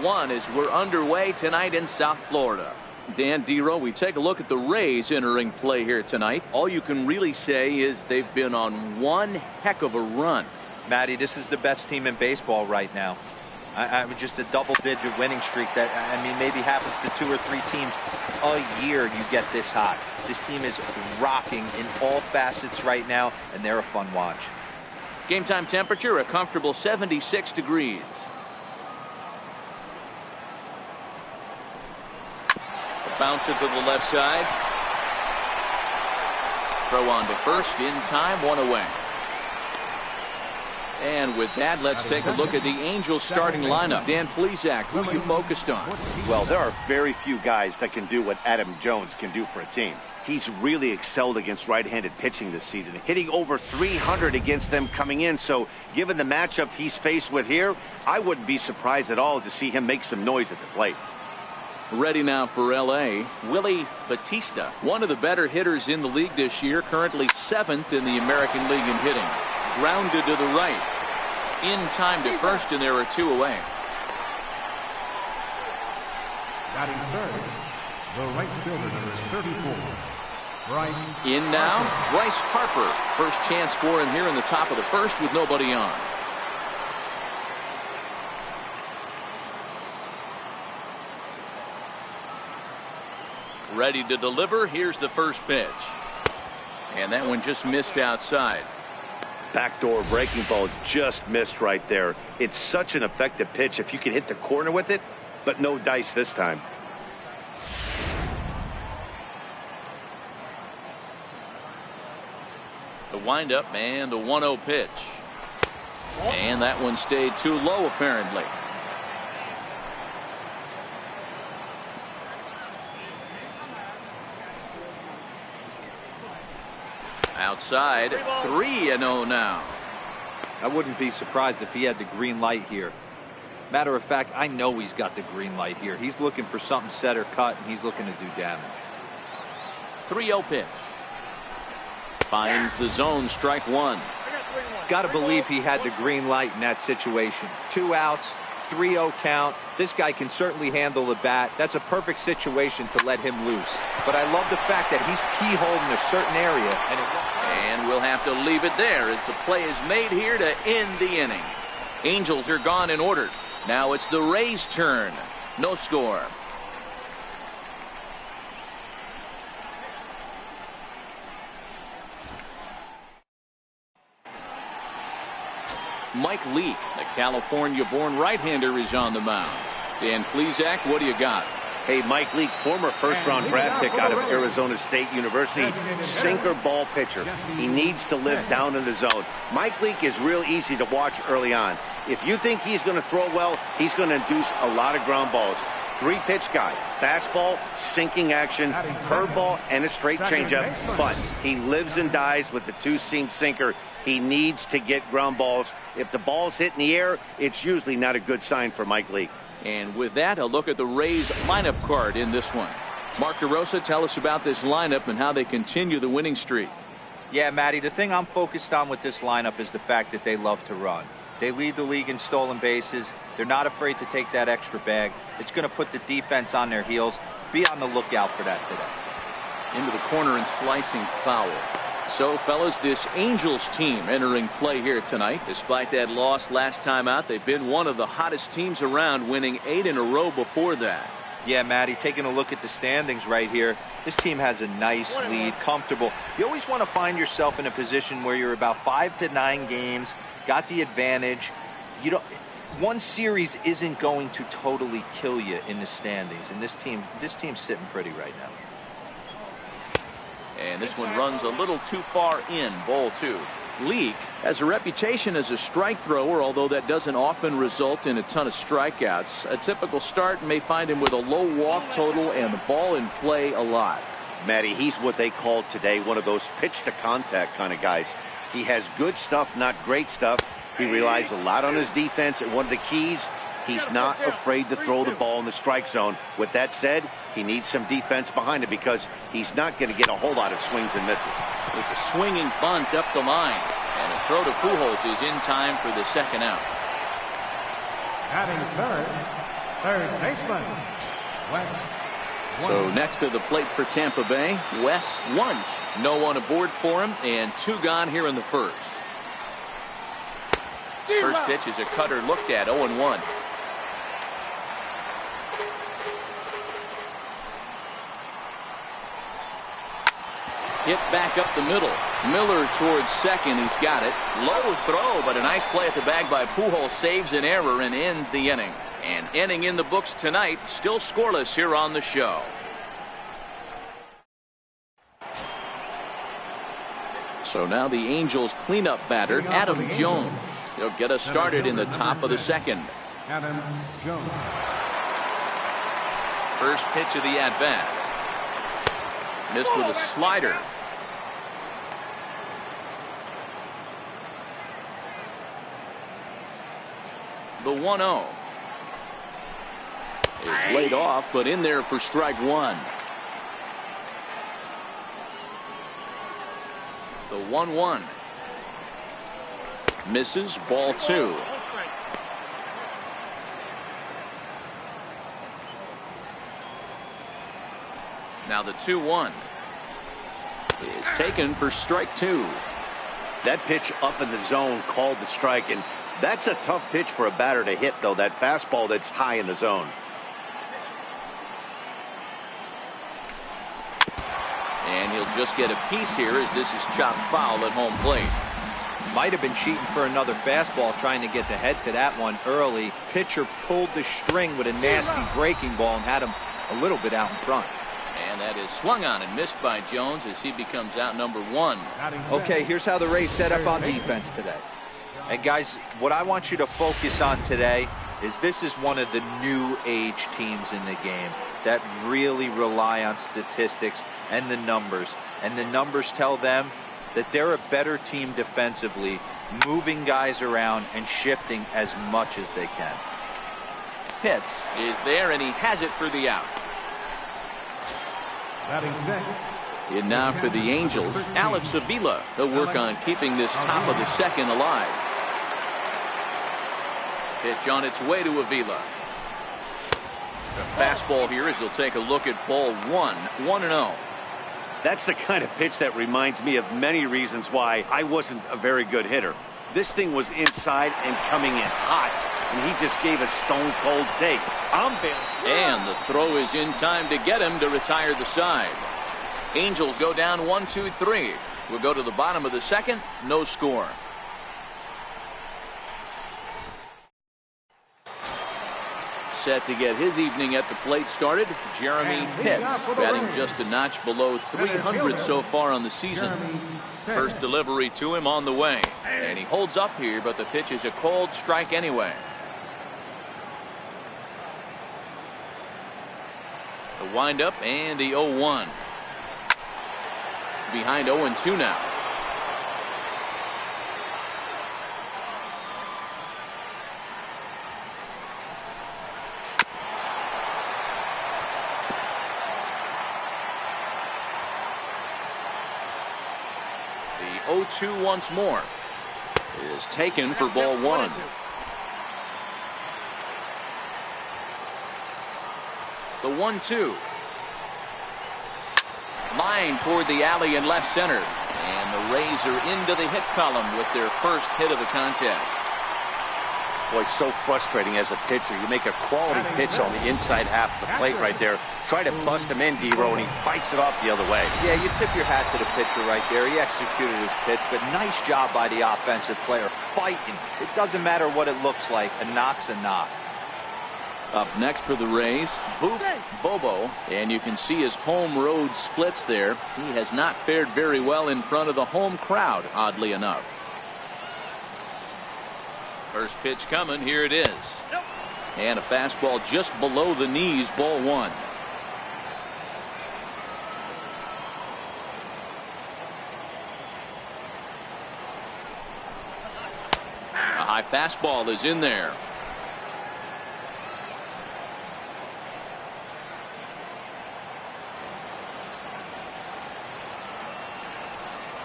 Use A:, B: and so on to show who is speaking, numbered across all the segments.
A: 1 as we're underway tonight in South Florida. Dan Dero, we take a look at the Rays entering play here tonight. All you can really say is they've been on one heck of a run.
B: Matty, this is the best team in baseball right now. Just a double-digit winning streak that, I mean, maybe happens to 2 or 3 teams a year you get this hot. This team is rocking in all facets right now, and they're a fun watch.
A: Game time temperature, a comfortable 76 degrees. Bounce it to the left side. Throw on to first in time, 1 away. And with that, let's take a look at the Angels starting lineup. Dan Plesac, who you focused on?
C: Well, there are very few guys that can do what Adam Jones can do for a team. He's really excelled against right-handed pitching this season, hitting over 300 against them coming in. So given the matchup he's faced with here, I wouldn't be surprised at all to see him make some noise at the plate.
A: Ready now for L.A., Willie Batista, one of the better hitters in the league this year, currently 7th in the American League in hitting. Grounded to the right. In time to first, and there are 2 away.
D: Batting third, the right fielder, number 34. Bryce.
A: In now, Bryce Harper. First chance for him here in the top of the first with nobody on. Ready to deliver. Here's the first pitch. And that one just missed outside.
C: Backdoor breaking ball just missed right there. It's such an effective pitch if you can hit the corner with it, but no dice this time.
A: The windup and the 1-0 pitch. And that one stayed too low apparently. Outside, 3-0 now.
B: I wouldn't be surprised if he had the green light here. Matter of fact, I know he's got the green light here. He's looking for something set or cut, and he's looking to do damage.
A: 3-0 pitch. Finds the zone, strike 1.
B: Got to believe he had the green light in that situation. 2 outs, 3-0 count. This guy can certainly handle the bat. That's a perfect situation to let him loose. But I love the fact that he's keyholed in a certain area.
A: And we'll have to leave it there as the play is made here to end the inning. Angels are gone and ordered. Now it's the Rays' turn. No score. Mike Leake, the California-born right-hander, is on the mound. Dan Plesac, what do you got?
C: Hey, Mike Leake, former first-round draft pick out of Arizona State University, sinker ball pitcher. He needs to live down in the zone. Mike Leake is real easy to watch early on. If you think he's going to throw well, he's going to induce a lot of ground balls. 3-pitch guy, fastball, sinking action, curveball, and a straight changeup. But he lives and dies with the 2-seam sinker. He needs to get ground balls. If the ball's hit in the air, it's usually not a good sign for Mike Leake.
A: And with that, a look at the Rays lineup card in this one. Mark DeRosa, tell us about this lineup and how they continue the winning streak.
B: Yeah, Matty, the thing I'm focused on with this lineup is the fact that they love to run. They lead the league in stolen bases. They're not afraid to take that extra bag. It's going to put the defense on their heels. Be on the lookout for that today.
A: Into the corner and slicing foul. So, fellas, this Angels team entering play here tonight. Despite that loss last time out, they've been one of the hottest teams around, winning 8 in a row before that.
B: Yeah, Matty, taking a look at the standings right here, this team has a nice lead, comfortable. You always want to find yourself in a position where you're about 5 to 9 games, got the advantage. You don't. One series isn't going to totally kill you in the standings, and this team's sitting pretty right now.
A: And this one runs a little too far in, ball 2. Leake has a reputation as a strike thrower, although that doesn't often result in a ton of strikeouts. A typical start may find him with a low walk total and the ball in play a lot.
C: Matty, he's what they call today one of those pitch to contact kind of guys. He has good stuff, not great stuff. He relies a lot on his defense, and one of the keys, he's not afraid to throw the ball in the strike zone. With that said, he needs some defense behind him because he's not going to get a whole lot of swings and misses.
A: With a swinging bunt up the line, and a throw to Pujols is in time for the second out.
D: Batting third, Third baseman, Wes Wunsch.
A: So next to the plate for Tampa Bay, Wes Wunsch. No one aboard for him, and 2 gone here in the first. First pitch is a cutter looked at, 0-1. Hit back up the middle. Miller towards second. He's got it. Low throw, but a nice play at the bag by Pujols. Saves an error and ends the inning. An inning in the books tonight. Still scoreless here on the show. So now the Angels cleanup batter, Adam Jones. He'll get us started in the top of the second.
D: Adam Jones.
A: First pitch of the at-bat. Missed with a slider. The 1-0 is laid off, but in there for strike 1. The 1-1 misses, ball 2. Now the 2-1 is taken for strike 2.
C: That pitch up in the zone called the strike, and that's a tough pitch for a batter to hit, though, that fastball that's high in the zone.
A: And he'll just get a piece here as this is chopped foul at home plate.
B: Might have been cheating for another fastball, trying to get the head to that one early. Pitcher pulled the string with a nasty breaking ball and had him a little bit out in front.
A: And that is swung on and missed by Jones as he becomes out number 1.
B: Okay, here's how the Rays set up on defense today. And guys, what I want you to focus on today is this is one of the new age teams in the game that really rely on statistics and the numbers. And the numbers tell them that they're a better team defensively, moving guys around and shifting as much as they can.
A: Pitts is there, and he has it for the out. In now for the Angels, Alex Avila. He'll work on keeping this top of the second alive. Pitch on its way to Avila. The fastball here as he'll take a look at ball 1, 1-0.
C: That's the kind of pitch that reminds me of many reasons why I wasn't a very good hitter. This thing was inside and coming in hot, and he just gave a stone-cold take. I'm feeling.
A: And the throw is in time to get him to retire the side. Angels go down 1-2-3. We'll go to the bottom of the second. No score. Set to get his evening at the plate started, Jeremy Pitts, batting just a notch below 300 so far on the season. First delivery to him on the way, and he holds up here, but the pitch is a cold strike anyway. The windup and the 0-1. Behind 0-2 now. The 0-2 once more is taken for ball 1. The 1-2. Line toward the alley in left center. And the Rays are into the hit column with their first hit of the contest.
C: Boy, so frustrating as a pitcher. You make a quality pitch on the inside half of the plate right there. Try to bust him in, D-Row, and he fights it off the other way.
B: Yeah, you tip your hat to the pitcher right there. He executed his pitch, but nice job by the offensive player fighting. It doesn't matter what it looks like. A knock's a knock.
A: Up next for the Rays, Bobo, and you can see his home road splits there. He has not fared very well in front of the home crowd, oddly enough. First pitch coming, here it is. And a fastball just below the knees, ball 1. A high fastball is in there.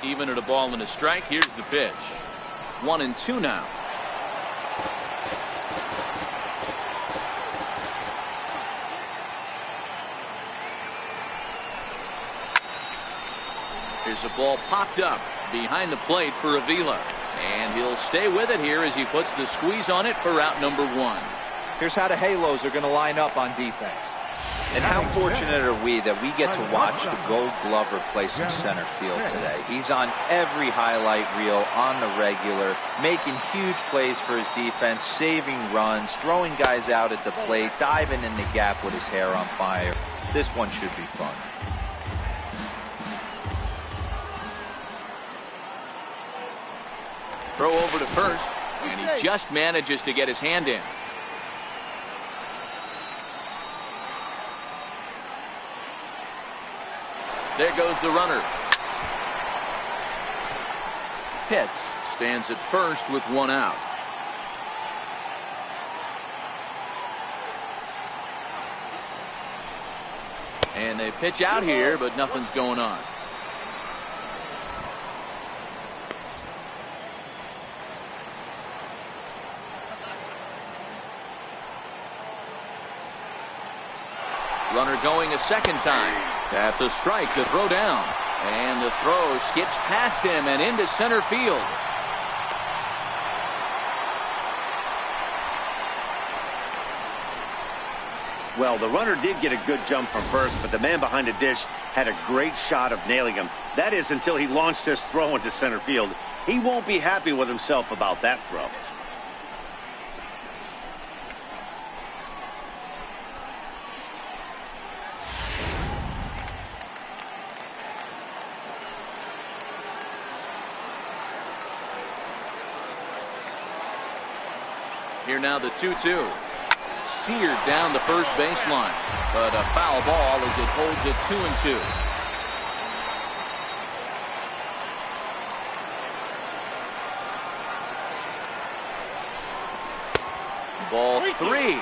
A: Even at a ball and a strike. Here's the pitch. 1-2 now. Here's a ball popped up behind the plate for Avila. And he'll stay with it here as he puts the squeeze on it for out number 1.
B: Here's how the Halos are going to line up on defense. And how fortunate are we that we get to watch the Gold Glover play some center field today. He's on every highlight reel, on the regular, making huge plays for his defense, saving runs, throwing guys out at the plate, diving in the gap with his hair on fire. This one should be fun.
A: Throw over to first, and he just manages to get his hand in. There goes the runner. Pitts stands at first with 1 out. And they pitch out here, but nothing's going on. Runner going a second time. That's a strike to throw down. And the throw skips past him and into center field.
C: Well, the runner did get a good jump from first, but the man behind the dish had a great shot of nailing him. That is until he launched his throw into center field. He won't be happy with himself about that throw.
A: Here now the 2-2. Seared down the first baseline, but a foul ball as it holds it 2-2. Ball 3.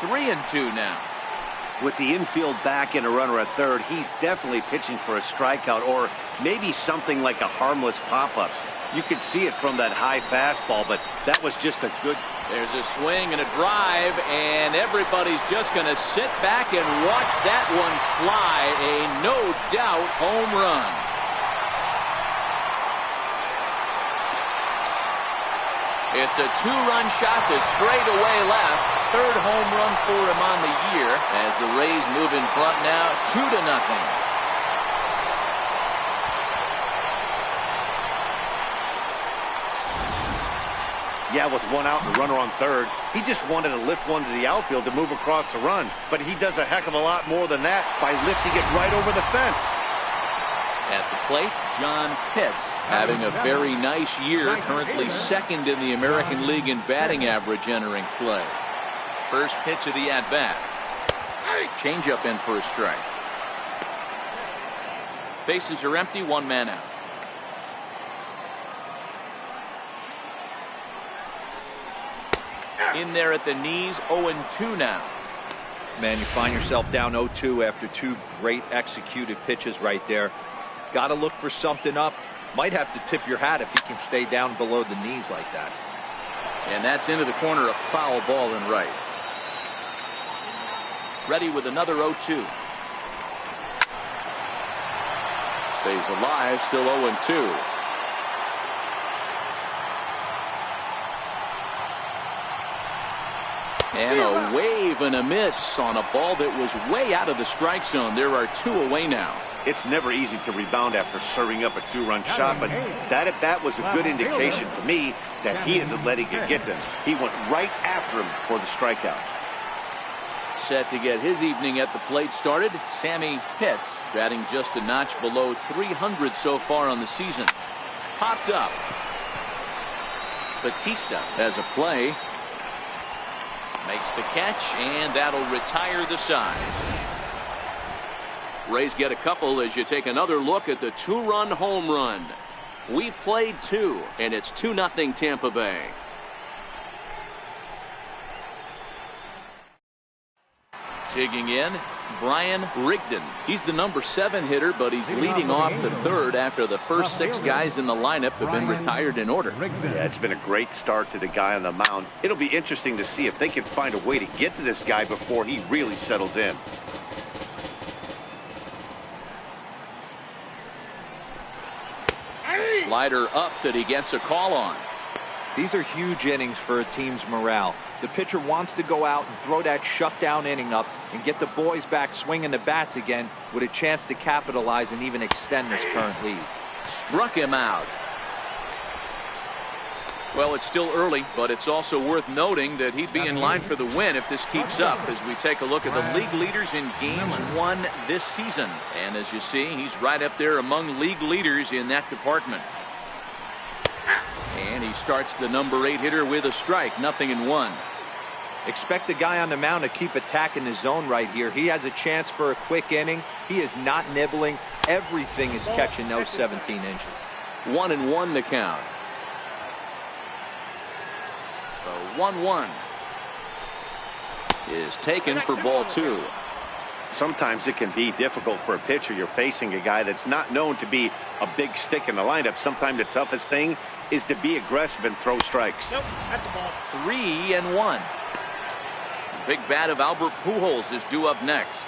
A: 3-2 now.
C: With the infield back and a runner at third, he's definitely pitching for a strikeout or maybe something like a harmless pop-up. You could see it from that high fastball, but that was just a good.
A: There's a swing and a drive, and everybody's just going to sit back and watch that one fly. A no-doubt home run. It's a 2-run shot to straightaway left. Third home run for him on the year as the Rays move in front now 2-0.
C: Yeah, with 1 out and a runner on third, he just wanted to lift one to the outfield to move across the run. But he does a heck of a lot more than that by lifting it right over the fence.
A: At the plate, John Pitts having a very nice year, currently second in the American League in batting average entering play. First pitch of the at-bat. Changeup in for a strike. Bases are empty, 1 man out. In there at the knees, 0-2 now.
B: Man, you find yourself down 0-2 after 2 great executed pitches right there. Got to look for something up. Might have to tip your hat if he can stay down below the knees like that.
A: And that's into the corner, a foul ball in right. Ready with another 0-2. Stays alive, still 0-2. And a wave and a miss on a ball that was way out of the strike zone. There are 2 away now.
C: It's never easy to rebound after serving up a 2-run shot, but that at bat was a good indication to me that he isn't letting it get to him. He went right after him for the strikeout.
A: Set to get his evening at the plate started, Sammy Pitts, batting just a notch below 300 so far on the season. Popped up. Batista has a play. Makes the catch, and that'll retire the side. Rays get a couple as you take another look at the 2-run home run. We've played 2, and it's 2-0 Tampa Bay. Digging in, Brian Rigdon. He's the number 7 hitter, but he's leading off the third after the first 6 guys in the lineup have been retired in order.
C: Yeah, it's been a great start to the guy on the mound. It'll be interesting to see if they can find a way to get to this guy before he really settles in.
A: Slider up that he gets a call on.
B: These are huge innings for a team's morale. The pitcher wants to go out and throw that shutdown inning up and get the boys back swinging the bats again with a chance to capitalize and even extend this current lead.
A: Struck him out. Well, it's still early, but it's also worth noting that he'd be in line for the win if this keeps up as we take a look at the league leaders in games won this season. And as you see, he's right up there among league leaders in that department. And he starts the number 8 hitter with a strike, 0-1.
B: Expect the guy on the mound to keep attacking the zone right here. He has a chance for a quick inning. He is not nibbling. Everything is catching those 17 inches.
A: 1-1 to count. The 1-1 is taken for ball 2.
C: Sometimes it can be difficult for a pitcher. You're facing a guy that's not known to be a big stick in the lineup. Sometimes the toughest thing is to be aggressive and throw strikes.
E: Nope, that's a ball.
A: 3-1. The big bat of Albert Pujols is due up next.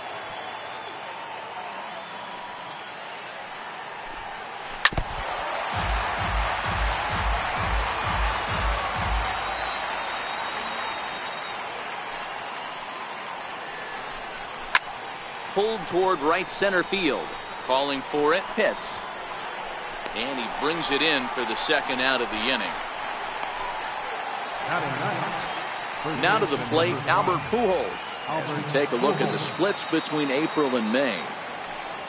A: Pulled toward right center field. Calling for it, Pitts. And he brings it in for the second out of the inning. Now to the plate, Albert Pujols. As we take a look at the splits between April and May.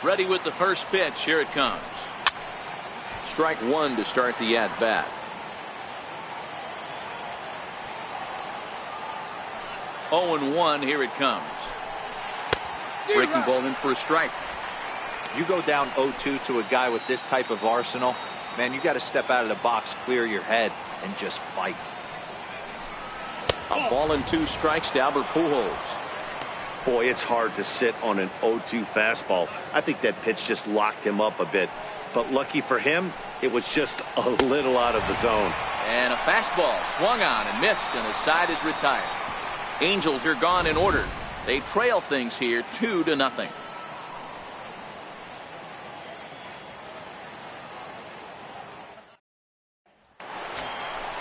A: Ready with the first pitch. Here it comes. Strike 1 to start the at-bat. 0-1. Here it comes. Breaking ball in for a strike.
B: You go down 0-2 to a guy with this type of arsenal, man, you got to step out of the box, clear your head, and just fight.
A: A ball and 2 strikes to Albert Pujols.
C: Boy, it's hard to sit on an 0-2 fastball. I think that pitch just locked him up a bit. But lucky for him, it was just a little out of the zone.
A: And a fastball swung on and missed, and his side is retired. Angels are gone in order. They trail things here 2-0.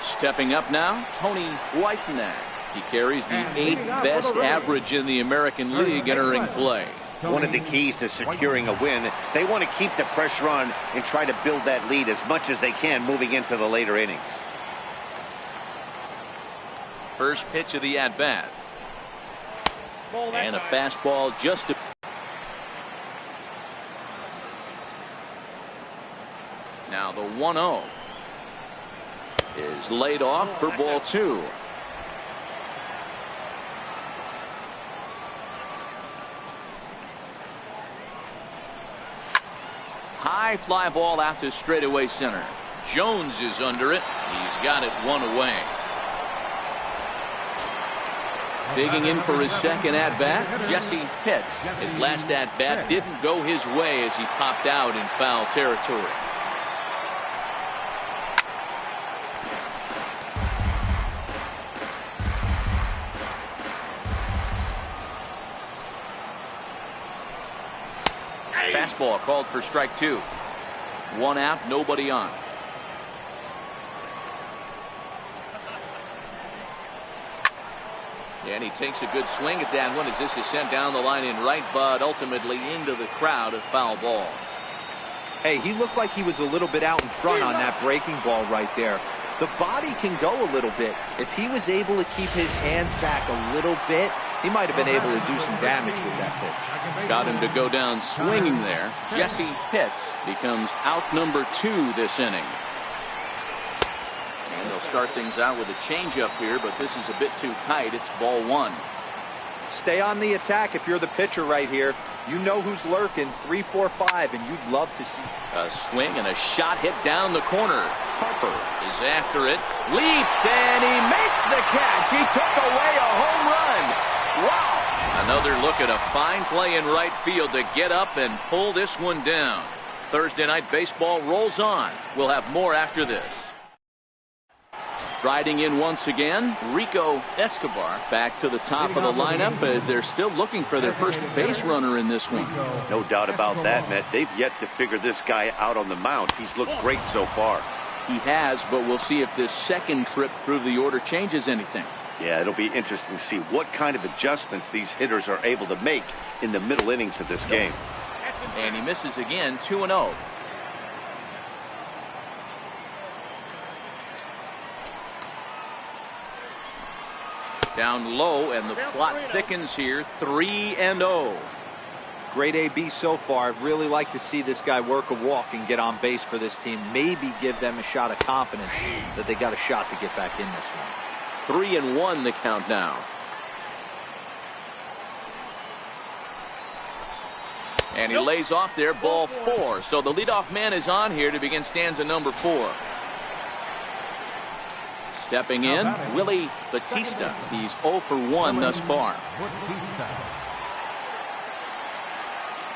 A: Stepping up now, Tony Whitenack. He carries the 8th best average in the American League entering play.
C: One of the keys to securing a win, they want to keep the pressure on and try to build that lead as much as they can moving into the later innings.
A: First pitch of the at-bat. And a fastball just to... Now the 1-0 is laid off for ball 2. High fly ball out to straightaway center. Jones is under it. He's got it 1 away. Digging in for his second at-bat, Jesse Pitts. His last at-bat didn't go his way as he popped out in foul territory. Fastball called for strike 2. 1 out, nobody on. And he takes a good swing at that one as this is sent down the line in right, but ultimately into the crowd, a foul ball.
B: Hey, he looked like he was a little bit out in front on that breaking ball right there. The body can go a little bit. If he was able to keep his hands back a little bit, he might have been able to do some damage with that pitch.
A: Got him to go down swinging there. Jesse Pitts becomes out number 2 this inning. And they'll start things out with a changeup here, but this is a bit too tight. It's ball 1.
B: Stay on the attack if you're the pitcher right here. You know who's lurking, 3, 4, 5, and you'd love to see.
A: A swing and a shot hit down the corner. Harper is after it, leaps, and he makes the catch. He took away a home run. Wow. Another look at a fine play in right field to get up and pull this one down. Thursday Night Baseball rolls on. We'll have more after this. Riding in once again, Rico Escobar back to the top of the lineup as they're still looking for their first base runner in this one.
C: No doubt about that, Matt. They've yet to figure this guy out on the mound. He's looked great so far.
A: He has, but we'll see if this second trip through the order changes anything.
C: Yeah, it'll be interesting to see what kind of adjustments these hitters are able to make in the middle innings of this game.
A: And he misses again, 2-0. Down low, and the plot thickens here, 3-0.
B: Great AB so far. I'd really like to see this guy work a walk and get on base for this team. Maybe give them a shot of confidence that they got a shot to get back in this one.
A: 3-1 the count now. And he lays off there, ball 4. So the leadoff man is on here to begin stanza number 4. Stepping in, Willie Batista. He's 0 for 1 thus far.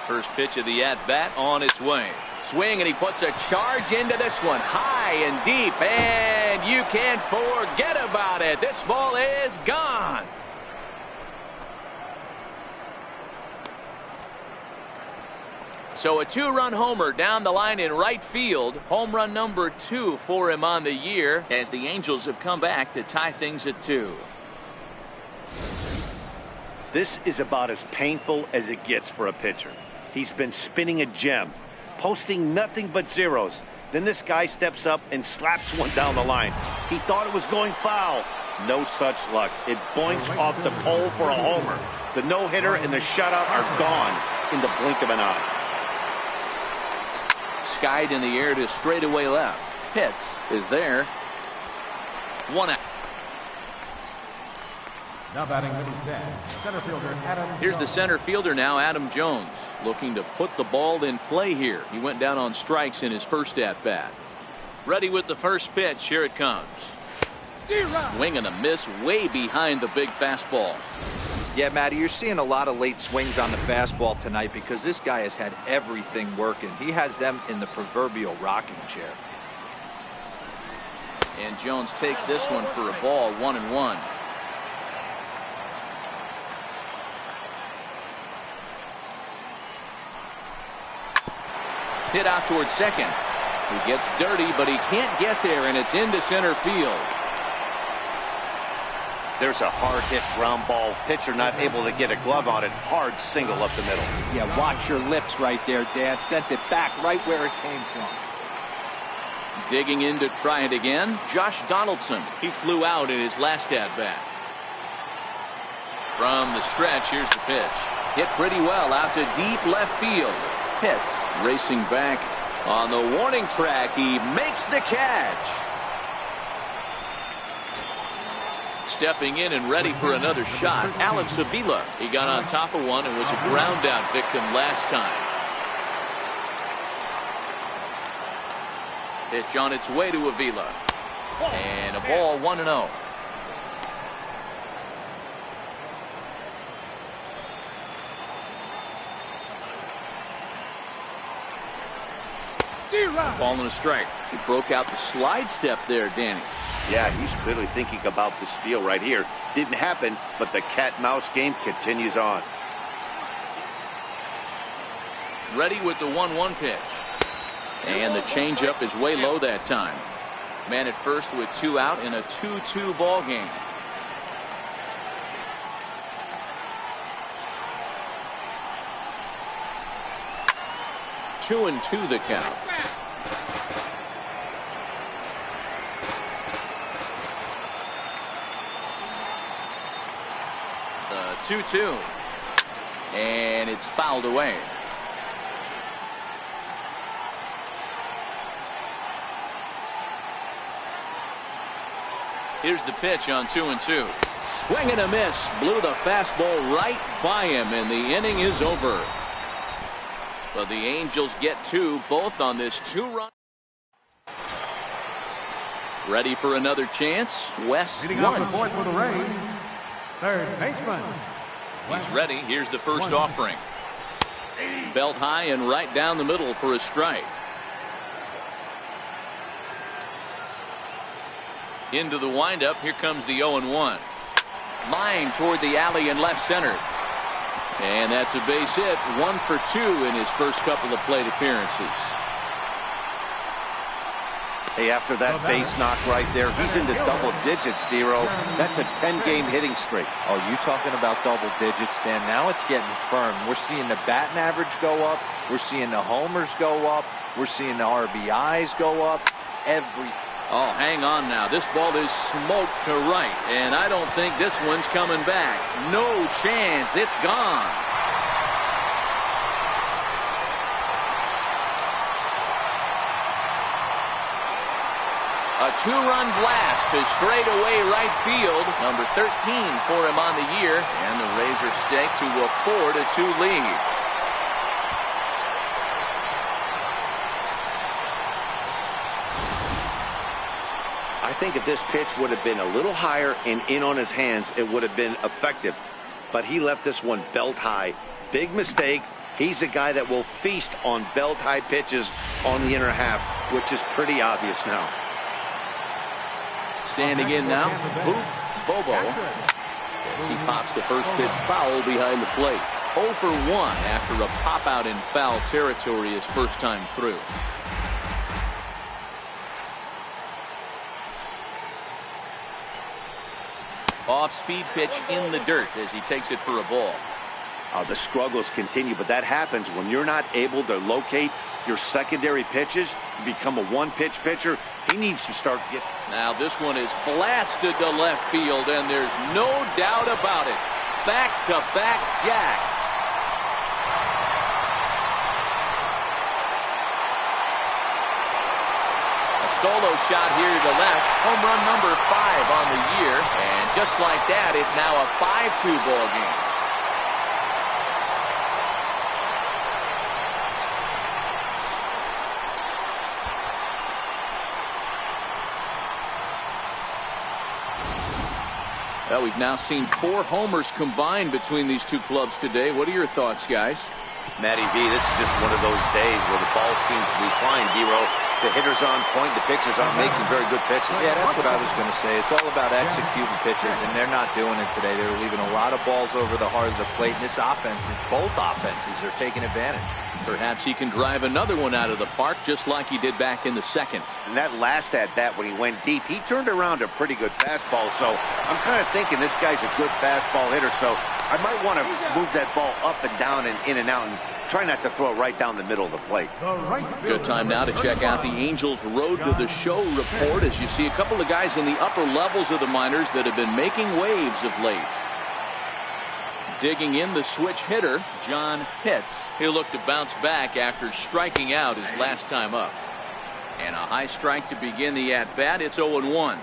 A: First pitch of the at-bat on its way. Swing, and he puts a charge into this one. High and deep, and you can't forget about it. This ball is gone. So a 2-run homer down the line in right field. Home run number 2 for him on the year as the Angels have come back to tie things at 2.
C: This is about as painful as it gets for a pitcher. He's been spinning a gem, posting nothing but zeros. Then this guy steps up and slaps one down the line. He thought it was going foul. No such luck. It boinks off the pole for a homer. The no-hitter and the shutout are gone in the blink of an eye.
A: Skied in the air to straightaway left. Pitts is there. 1 out.
D: Now batting with his dad, center fielder Adam
A: Here's the
D: Jones.
A: center fielder now, Adam Jones, looking to put the ball in play here. He went down on strikes in his first at-bat. Ready with the first pitch. Here it comes. Swing and a miss way behind the big fastball.
B: Yeah, Matty, you're seeing a lot of late swings on the fastball tonight because this guy has had everything working. He has them in the proverbial rocking chair.
A: And Jones takes this one for a ball, 1-1. Hit out towards second. He gets dirty, but he can't get there, and it's into center field.
C: There's a hard hit ground ball. Pitcher not able to get a glove on it. Hard single up the middle.
B: Yeah, watch your lips right there, Dad. Sent it back right where it came from.
A: Digging in to try it again, Josh Donaldson. He flew out in his last at-bat. From the stretch, here's the pitch. Hit pretty well out to deep left field. Pitts racing back on the warning track. He makes the catch. Stepping in and ready for another shot, Alex Avila. He got on top of one and was a ground out victim last time. Pitch on its way to Avila. And a ball, 1-0. Ball and a strike. He broke out the slide step there, Danny.
C: Yeah, he's clearly thinking about the steal right here. Didn't happen, but the cat-mouse game continues on.
A: Ready with the 1-1 pitch. And the changeup is way low that time. Man at first with 2 out in a 2-2 ball game. Two and 2 the count. The 2-2. And it's fouled away. Here's the pitch on 2-2. Swing and a miss. Blew the fastball right by him, and the inning is over. But the Angels get 2, both on this 2-run. Ready for another chance. Wes
D: Leading off the
A: 1.
D: fourth for the Rays, third baseman.
A: He's ready. Here's the first offering. Belt high and right down the middle for a strike. Into the windup. Here comes the 0-1. Line toward the alley and left center. And that's a base hit. 1 for 2 in his first couple of plate appearances.
C: Hey, after that base knock right there, he's into double digits, Dero. That's a 10-game hitting streak.
B: Oh, you talking about double digits, Dan? Now it's getting firm. We're seeing the batting average go up. We're seeing the homers go up. We're seeing the RBIs go up.
A: Oh, hang on now. This ball is smoked to right, and I don't think this one's coming back. No chance. It's gone. A 2-run blast to straightaway right field. Number 13 for him on the year. And the Rays are staked to a 4-2 lead.
C: I think if this pitch would have been a little higher and in on his hands, it would have been effective. But he left this one belt high. Big mistake. He's a guy that will feast on belt high pitches on the inner half, which is pretty obvious now.
A: Standing in now, Bobo, as he pops the first pitch foul behind the plate. 0 for 1 after a pop out in foul territory his first time through. Off-speed pitch in the dirt as he takes it for a ball.
C: The struggles continue, but that happens when you're not able to locate your secondary pitches. You become a one-pitch pitcher. He needs to start getting.
A: Now this one is blasted to left field, and there's no doubt about it. Back-to-back jacks. A solo shot here to left. Home run number 5 on the year. And just like that, it's now a 5-2 ball game. Well, we've now seen 4 homers combined between these two clubs today. What are your thoughts, guys?
C: Matty V, this is just one of those days where the ball seems to be flying, Dero. The hitters on point, the pitchers aren't making very good pitches.
B: Yeah, that's what I was going to say. It's all about executing pitches, and they're not doing it today. They're leaving a lot of balls over the heart of the plate, and this offense, both offenses are taking advantage.
A: Perhaps he can drive another one out of the park just like he did back in the second.
C: And that last at-bat when he went deep, he turned around a pretty good fastball. So I'm kind of thinking this guy's a good fastball hitter. So I might want to move that ball up and down and in and out and try not to throw it right down the middle of the plate.
A: Good time now to check out the Angels Road to the Show report as you see a couple of guys in the upper levels of the minors that have been making waves of late. Digging in the switch hitter, John Pitts. He'll look to bounce back after striking out his last time up. And a high strike to begin the at-bat. It's 0-1.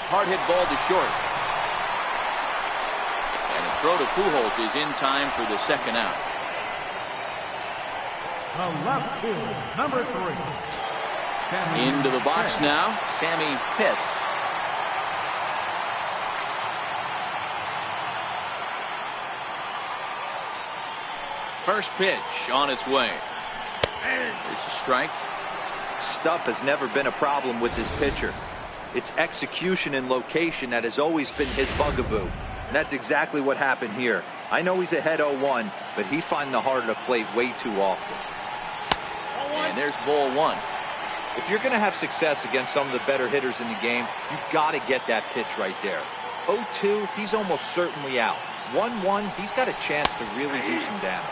A: Hard hit ball to short. And the throw to Pujols is in time for the second out.
D: The left field, number 3.
A: Into the box now, Sammy Pitts. First pitch on its way. There's a strike.
B: Stuff has never been a problem with this pitcher. It's execution and location that has always been his bugaboo. And that's exactly what happened here. I know he's ahead 0-1, but he's finding the heart of the plate way too often.
A: And there's ball 1.
B: If you're going to have success against some of the better hitters in the game, you've got to get that pitch right there. 0-2, he's almost certainly out. 1-1, he's got a chance to really do some damage.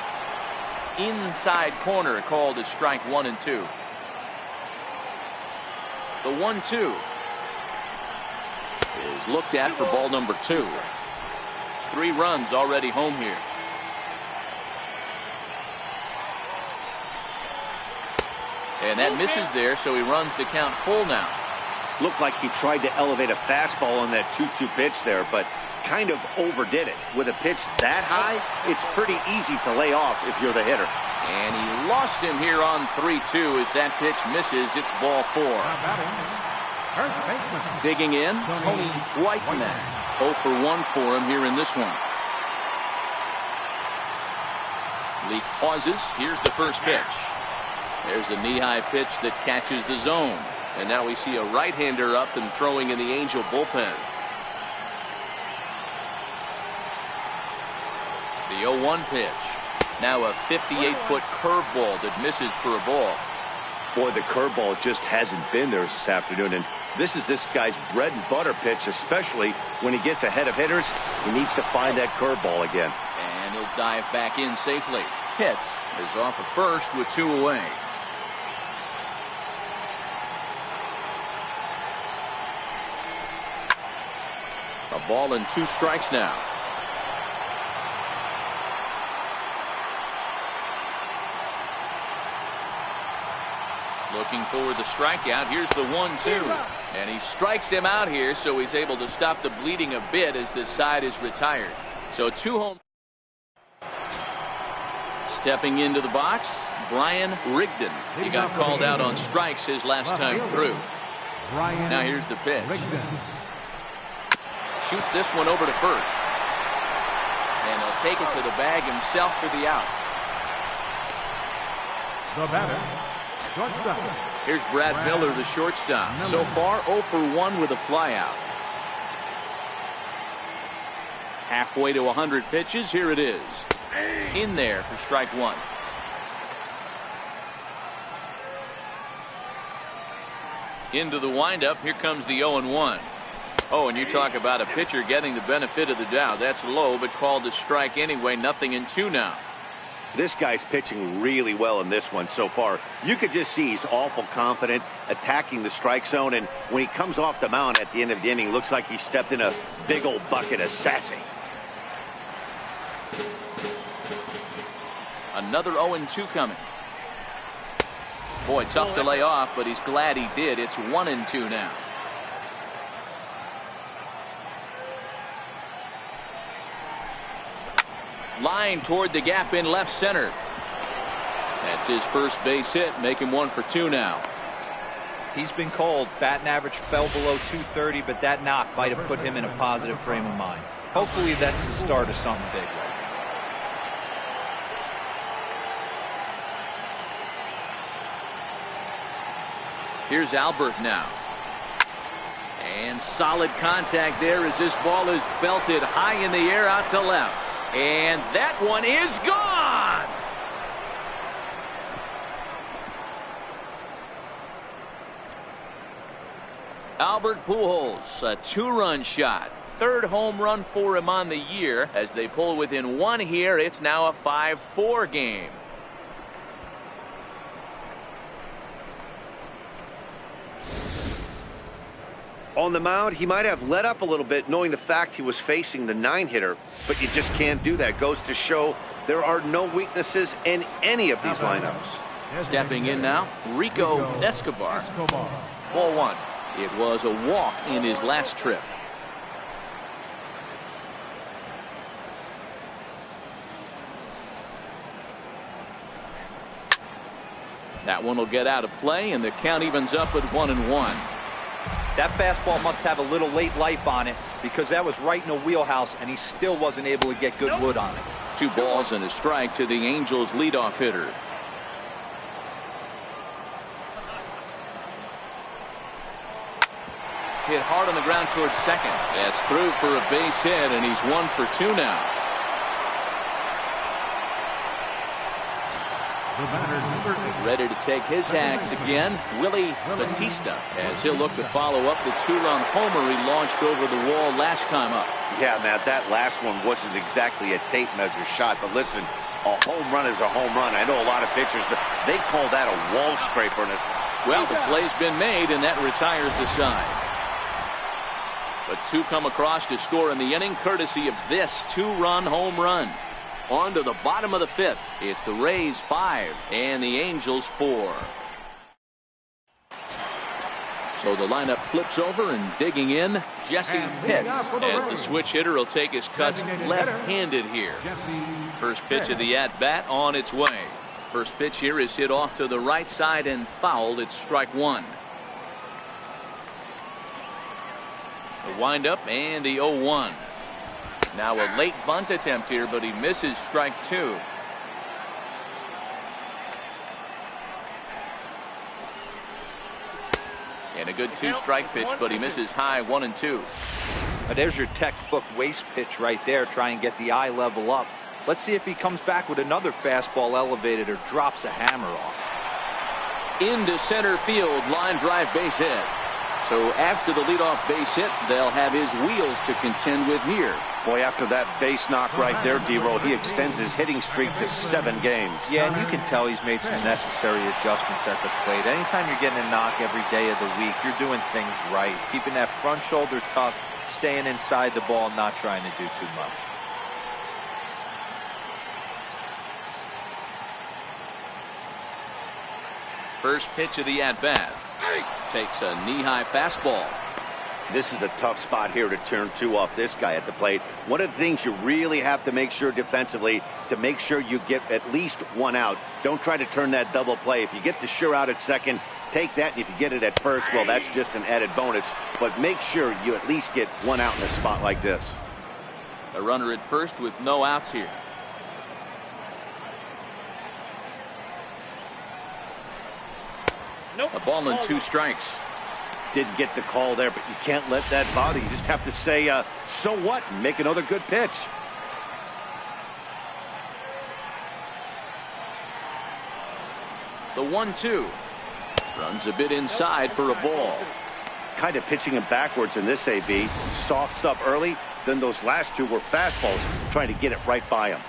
A: Inside corner called as strike 1 and 2. The 1-2 is looked at for ball number 2. 3 runs already home here. And that misses there, so he runs the count full now.
C: Looked like he tried to elevate a fastball on that 2-2 pitch there, but kind of overdid it. With a pitch that high, it's pretty easy to lay off if you're the hitter.
A: And he lost him here on 3-2 as that pitch misses. It's ball 4. Digging in, Tony Whiteman. 0 for 1 for him here in this one. Leak pauses. Here's the first pitch. There's a knee-high pitch that catches the zone.
E: And now we see a right-hander up and throwing in the Angel bullpen.
A: The 0-1 pitch. Now a 58-foot curveball that misses for a ball.
C: Boy, the curveball just hasn't been there this afternoon, and this is this guy's bread and butter pitch, especially when he gets ahead of hitters. He needs to find that curveball again.
A: And he'll dive back in safely. Hits is off at first with 2 away. A ball and 2 strikes now. Looking for the strikeout. Here's the 1-2. And he strikes him out here, so he's able to stop the bleeding a bit as this side is retired. So 2 home. Stepping into the box, Brian Rigdon. He got called out on strikes his last time through. Now here's the pitch. Shoots this one over to first. And he'll take it to the bag himself for the out.
D: The batter, shortstop.
A: Here's Brad Miller, the shortstop. So far 0 for 1 with a flyout. Halfway to 100 pitches. Here it is. In there for strike 1. Into the windup. Here comes the 0-1. Oh, and you talk about a pitcher getting the benefit of the doubt. That's low, but called a strike anyway. 0-2 now.
C: This guy's pitching really well in this one so far. You could just see he's awful confident attacking the strike zone, and when he comes off the mound at the end of the inning, looks like he stepped in a big old bucket of sassy.
A: Another 0-2 coming. Boy, tough to lay off, but he's glad he did. It's 1-2 now. Line toward the gap in left center. That's his first base hit. Make him 1 for 2 now.
B: He's been called. Batting average fell below 230, but that knock might have put him in a positive frame of mind. Hopefully that's the start of something big.
A: Here's Albert now. And solid contact there as this ball is belted high in the air out to left. And that one is gone. Albert Pujols, a 2-run shot. 3rd home run for him on the year. As they pull within 1 here, it's now a 5-4 game.
C: On the mound, he might have let up a little bit knowing the fact he was facing the 9-hitter, but you just can't do that. Goes to show there are no weaknesses in any of these lineups.
A: Stepping in now, Rico Escobar. Ball 1. It was a walk in his last trip. That one will get out of play, and the count evens up at 1-1.
B: That fastball must have a little late life on it because that was right in the wheelhouse, and he still wasn't able to get good wood on it.
A: 2 balls and a strike to the Angels leadoff hitter. Hit hard on the ground towards second. That's through for a base hit, and he's 1 for 2 now.
D: The batter, number 8.
A: Ready to take his hacks again, Willie Batista, as he'll look to follow up the 2-run homer he launched over the wall last time up.
C: Yeah, Matt, that last one wasn't exactly a tape measure shot, but listen, a home run is a home run. I know a lot of pitchers, they call that a wall scraper.
A: Well, the play's been made, and that retires the side. But 2 come across to score in the inning, courtesy of this 2-run home run. On to the bottom of the 5th. It's the Rays 5 and the Angels 4. So the lineup flips over, and digging in, Jesse Pitts, as the switch hitter will take his cuts left-handed here. First pitch of the at-bat on its way. First pitch here is hit off to the right side and fouled. It's strike 1. The windup and the 0-1. Now a late bunt attempt here, but he misses strike 2. And a good 2-strike pitch, but he misses high 1-2.
B: Now there's your textbook waste pitch right there. Try and get the eye level up. Let's see if he comes back with another fastball elevated or drops a hammer off.
A: Into center field, line drive, base hit. So after the leadoff base hit, they'll have his wheels to contend with here.
C: Boy, after that base knock right there, D-Roll, he extends his hitting streak to 7 games.
B: Yeah, and you can tell he's made some necessary adjustments at the plate. Anytime you're getting a knock every day of the week, you're doing things right. Keeping that front shoulder tucked, staying inside the ball, not trying to do too much.
A: First pitch of the at-bat. Takes a knee-high fastball.
C: This is a tough spot here to turn 2 off this guy at the plate. One of the things you really have to make sure defensively to make sure you get at least 1 out. Don't try to turn that double play. If you get the sure out at second, take that, and if you get it at first, well, that's just an added bonus. But make sure you at least get 1 out in a spot like this.
A: A runner at first with no outs here. A ball and 2 strikes.
C: Didn't get the call there, but you can't let that bother you. Just have to say, so what, and make another good pitch.
A: The 1-2. Runs a bit inside for a ball.
C: Kind of pitching him backwards in this AB. Soft stuff early, then those last 2 were fastballs, trying to get it right by him.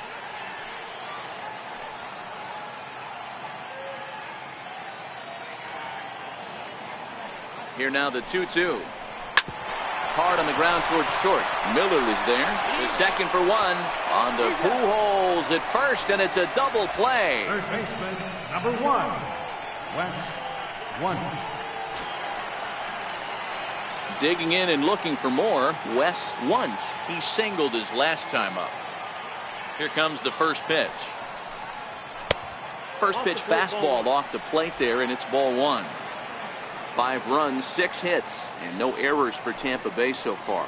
A: Here now the 2-2. Hard on the ground towards short. Miller is there. The second for 1. On to Pujols at first, and it's a double play.
D: Third baseman, number 1, Wes Wunsch.
A: Digging in and looking for more, Wes Wunsch. He singled his last time up. Here comes the first pitch. First pitch fastball off the plate there, and it's ball 1. 5 runs, 6 hits, and no errors for Tampa Bay so far.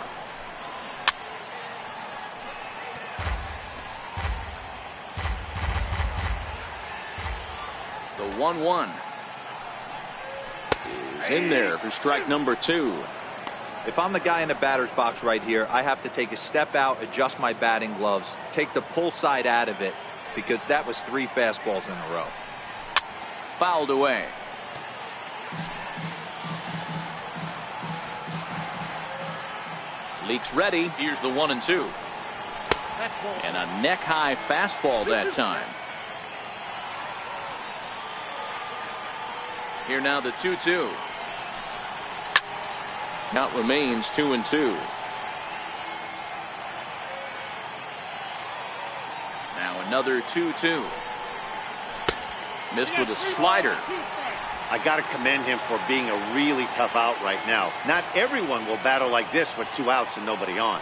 A: The 1-1 is in there for strike number 2.
B: If I'm the guy in the batter's box right here, I have to take a step out, adjust my batting gloves, take the pull side out of it, because that was 3 fastballs in a row.
A: Fouled away. Leaks ready. Here's the 1-2. And a neck-high fastball that time. Here now the 2-2. Count remains 2-2. Now another 2-2. Missed with a slider.
C: I got to commend him for being a really tough out right now. Not everyone will battle like this with 2 outs and nobody on.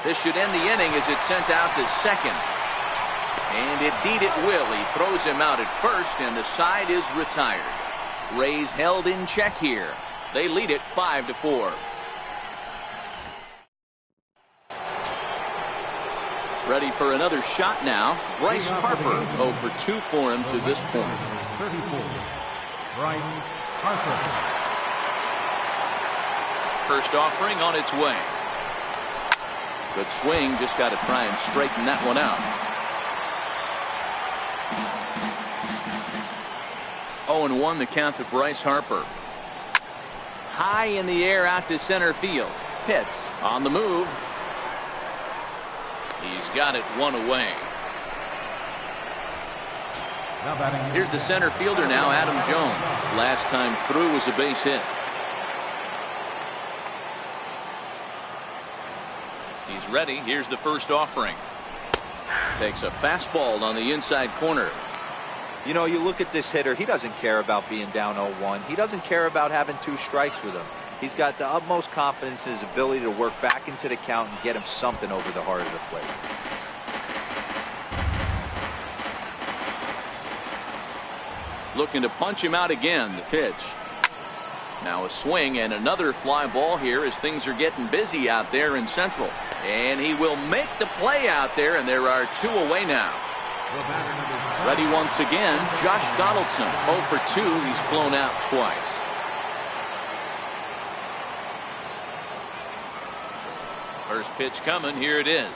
A: This should end the inning as it's sent out to second. And indeed it will. He throws him out at first, and the side is retired. Rays held in check here. They lead it 5-4. Ready for another shot now. Bryce Harper 0 for 2 for him to this point.
D: 34, Bryce Harper.
A: First offering on its way. Good swing, just got to try and straighten that one out. 0-1 the count to Bryce Harper. High in the air out to center field. Hits on the move. He's got it 1 away. Here's the center fielder now, Adam Jones. Last time through was a base hit. He's ready. Here's the first offering. Takes a fastball on the inside corner.
B: You know, you look at this hitter, he doesn't care about being down 0-1. He doesn't care about having 2 strikes with him. He's got the utmost confidence in his ability to work back into the count and get him something over the heart of the plate.
A: Looking to punch him out again. The pitch. Now a swing and another fly ball here as things are getting busy out there in Central. And he will make the play out there, and there are 2 away now. Ready once again, Josh Donaldson 0 for 2. He's flown out twice. First pitch coming. Here it is.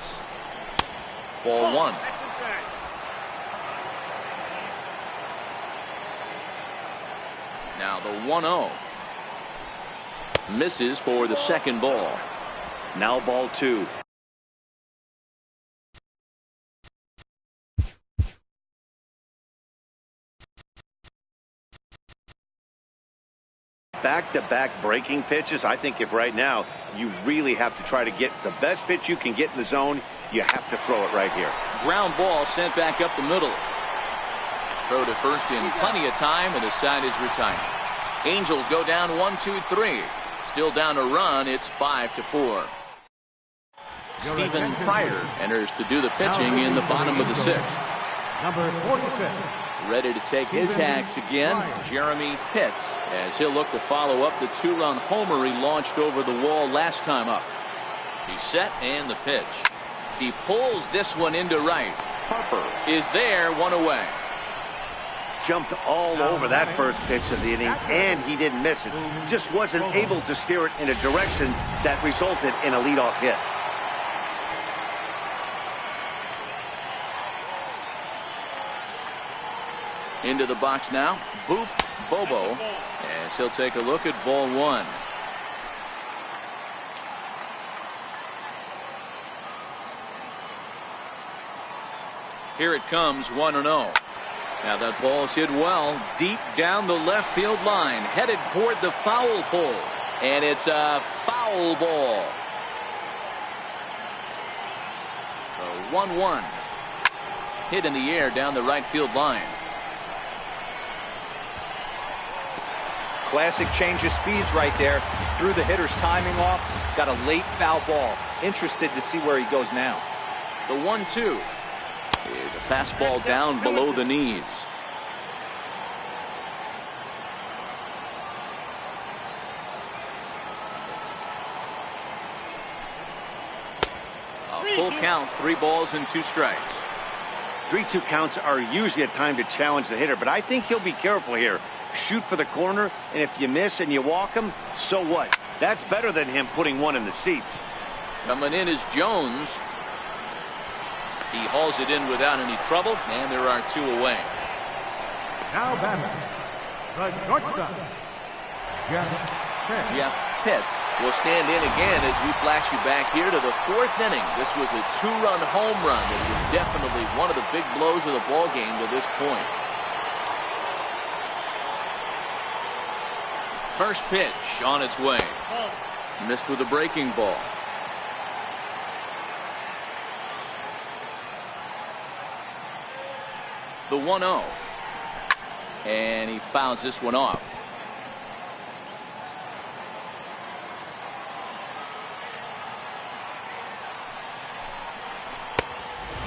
A: Ball one. Now the 1-0. Misses for the second ball.
C: Now ball two. Back-to-back breaking pitches. I think if right now you really have to try to get the best pitch you can get in the zone, you have to throw it right here.
A: Ground ball sent back up the middle. Throw to first in plenty of time, and the side is retired. Angels go down 1-2-3. Still down a run. It's 5-4. Stephen Pryor enters to do the pitching in the bottom of the sixth.
D: Number 46.
A: Ready to take his hacks again, Jeremy Pitts, as he'll look to follow up the two-run homer he launched over the wall last time up. He's set and the pitch. He pulls this one into right. Harper is there, one away.
C: Jumped all over that first pitch of the inning, and he didn't miss it. Just wasn't able to steer it in a direction that resulted in a leadoff hit.
A: Into the box now, Boof Bobo, as he'll take a look at ball one. Here it comes, 1-0. Now that ball's hit well, deep down the left field line, headed toward the foul pole, and it's a foul ball. The 1-1 hit in the air down the right field line.
B: Classic change of speeds right there. Threw the hitter's timing off. Got a late foul ball. Interested to see where he goes now.
A: The 1-2 is a fastball down below the knees. A full count, 3 balls and 2 strikes.
C: 3-2 counts are usually a time to challenge the hitter, but I think he'll be careful here. Shoot for the corner, and if you miss and you walk him, so what? That's better than him putting one in the seats.
A: Coming in is Jones. He hauls it in without any trouble, and there are 2 away.
D: Now batting, the shortstop,
A: Jeff Pitts will stand in again as we flash you back here to the 4th inning. This was a 2-run home run that was definitely one of the big blows of the ball game to this point. First pitch on its way. Missed with a breaking ball. The 1-0. And he fouls this one off.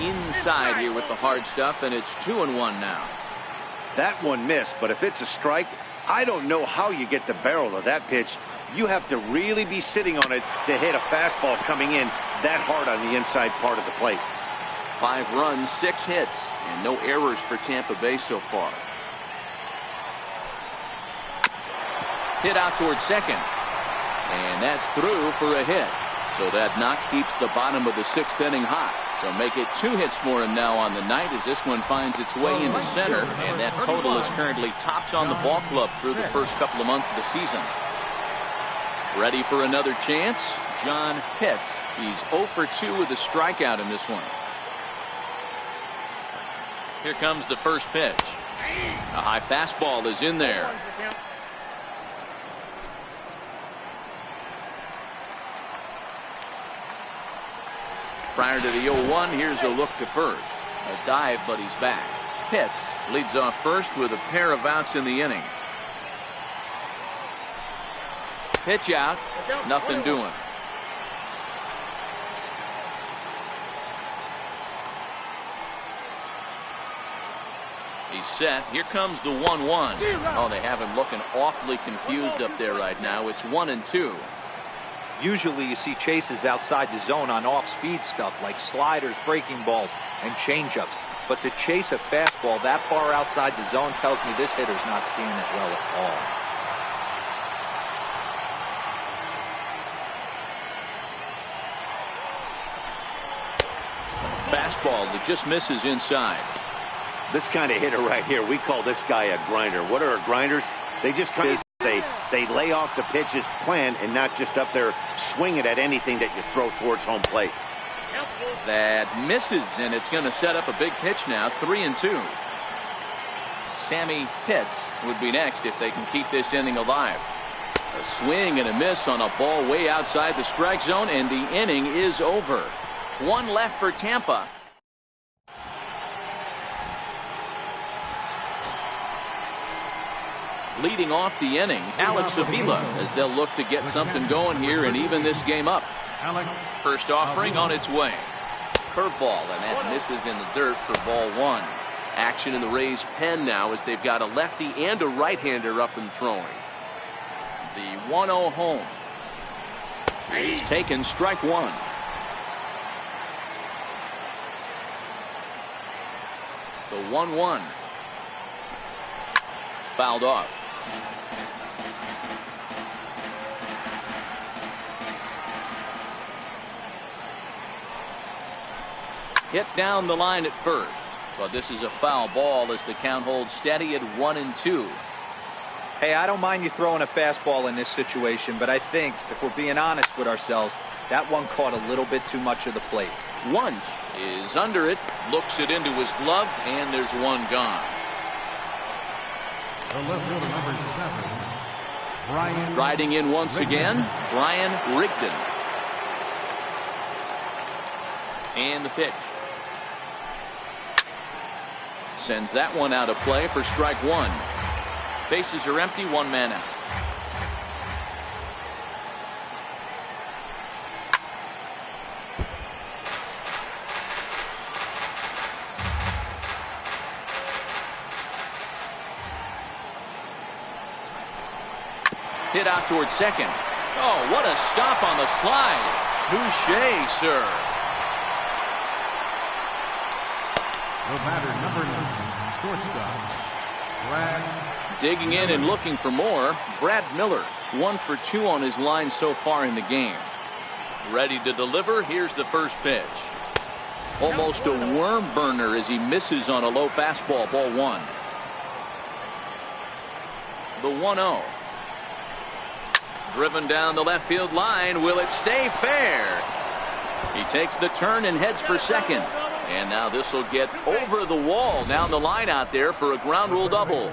A: Inside here with the hard stuff, and it's 2-1 now.
C: That one missed, but if it's a strike, I don't know how you get the barrel of that pitch. You have to really be sitting on it to hit a fastball coming in that hard on the inside part of the plate.
A: 5 runs, 6 hits, and no errors for Tampa Bay so far. Hit out towards second, and that's through for a hit. So that knock keeps the bottom of the 6th inning hot. So make it 2 hits for him now on the night as this one finds its way into center, and that total is currently tops on the ball club through the first couple of months of the season. Ready for another chance? John Pitts. He's 0 for 2 with a strikeout in this one. Here comes the first pitch. A high fastball is in there. Prior to the 0-1, here's a look to first. A dive, but he's back. Pitts leads off first with a pair of outs in the inning. Pitch out, nothing doing. He's set. Here comes the 1-1. Oh, they have him looking awfully confused up there right now. It's 1-2.
B: Usually you see chases outside the zone on off-speed stuff like sliders, breaking balls, and changeups. But to chase a fastball that far outside the zone tells me this hitter's not seeing it well at all.
A: Fastball that just misses inside.
C: This kind of hitter right here, we call this guy a grinder. What are grinders? They just kind of they lay off the pitches planned and not just up there swinging at anything that you throw towards home plate.
A: That misses, and it's going to set up a big pitch now. 3-2. Sammy Pitts would be next if they can keep this inning alive. A swing and a miss on a ball way outside the strike zone, and the inning is over. One left for Tampa. Leading off the inning, Alex Avila, as they'll look to get something going here and even this game up. First offering on its way. Curveball, and that misses in the dirt for ball one. Action in the Rays' pen now as they've got a lefty and a right-hander up and throwing. The 1-0 home is taken, strike one. The 1-1 fouled off. Hit down the line at first, but this is a foul ball as the count holds steady at 1-2.
B: Hey, I don't mind you throwing a fastball in this situation, but I think if we're being honest with ourselves, that one caught a little bit too much of the plate.
A: Wunsch is under it, looks it into his glove, and there's one gone.
D: The left fielder, number 7, Brian.
A: Riding in once again, Brian Rigdon. And the pitch. Sends that one out of play for strike one. Bases are empty, one man out. Hit out towards second. Oh, what a stop on the slide. Touche, sir.
D: The batter, number 9, shortstop, Brad.
A: Digging in and looking for more, Brad Miller. 1 for 2 on his line so far in the game. Ready to deliver. Here's the first pitch. Almost a worm burner as he misses on a low fastball, ball one. The 1-0. Driven down the left field line. Will it stay fair? He takes the turn and heads for second. And now this will get over the wall down the line out there for a ground rule double.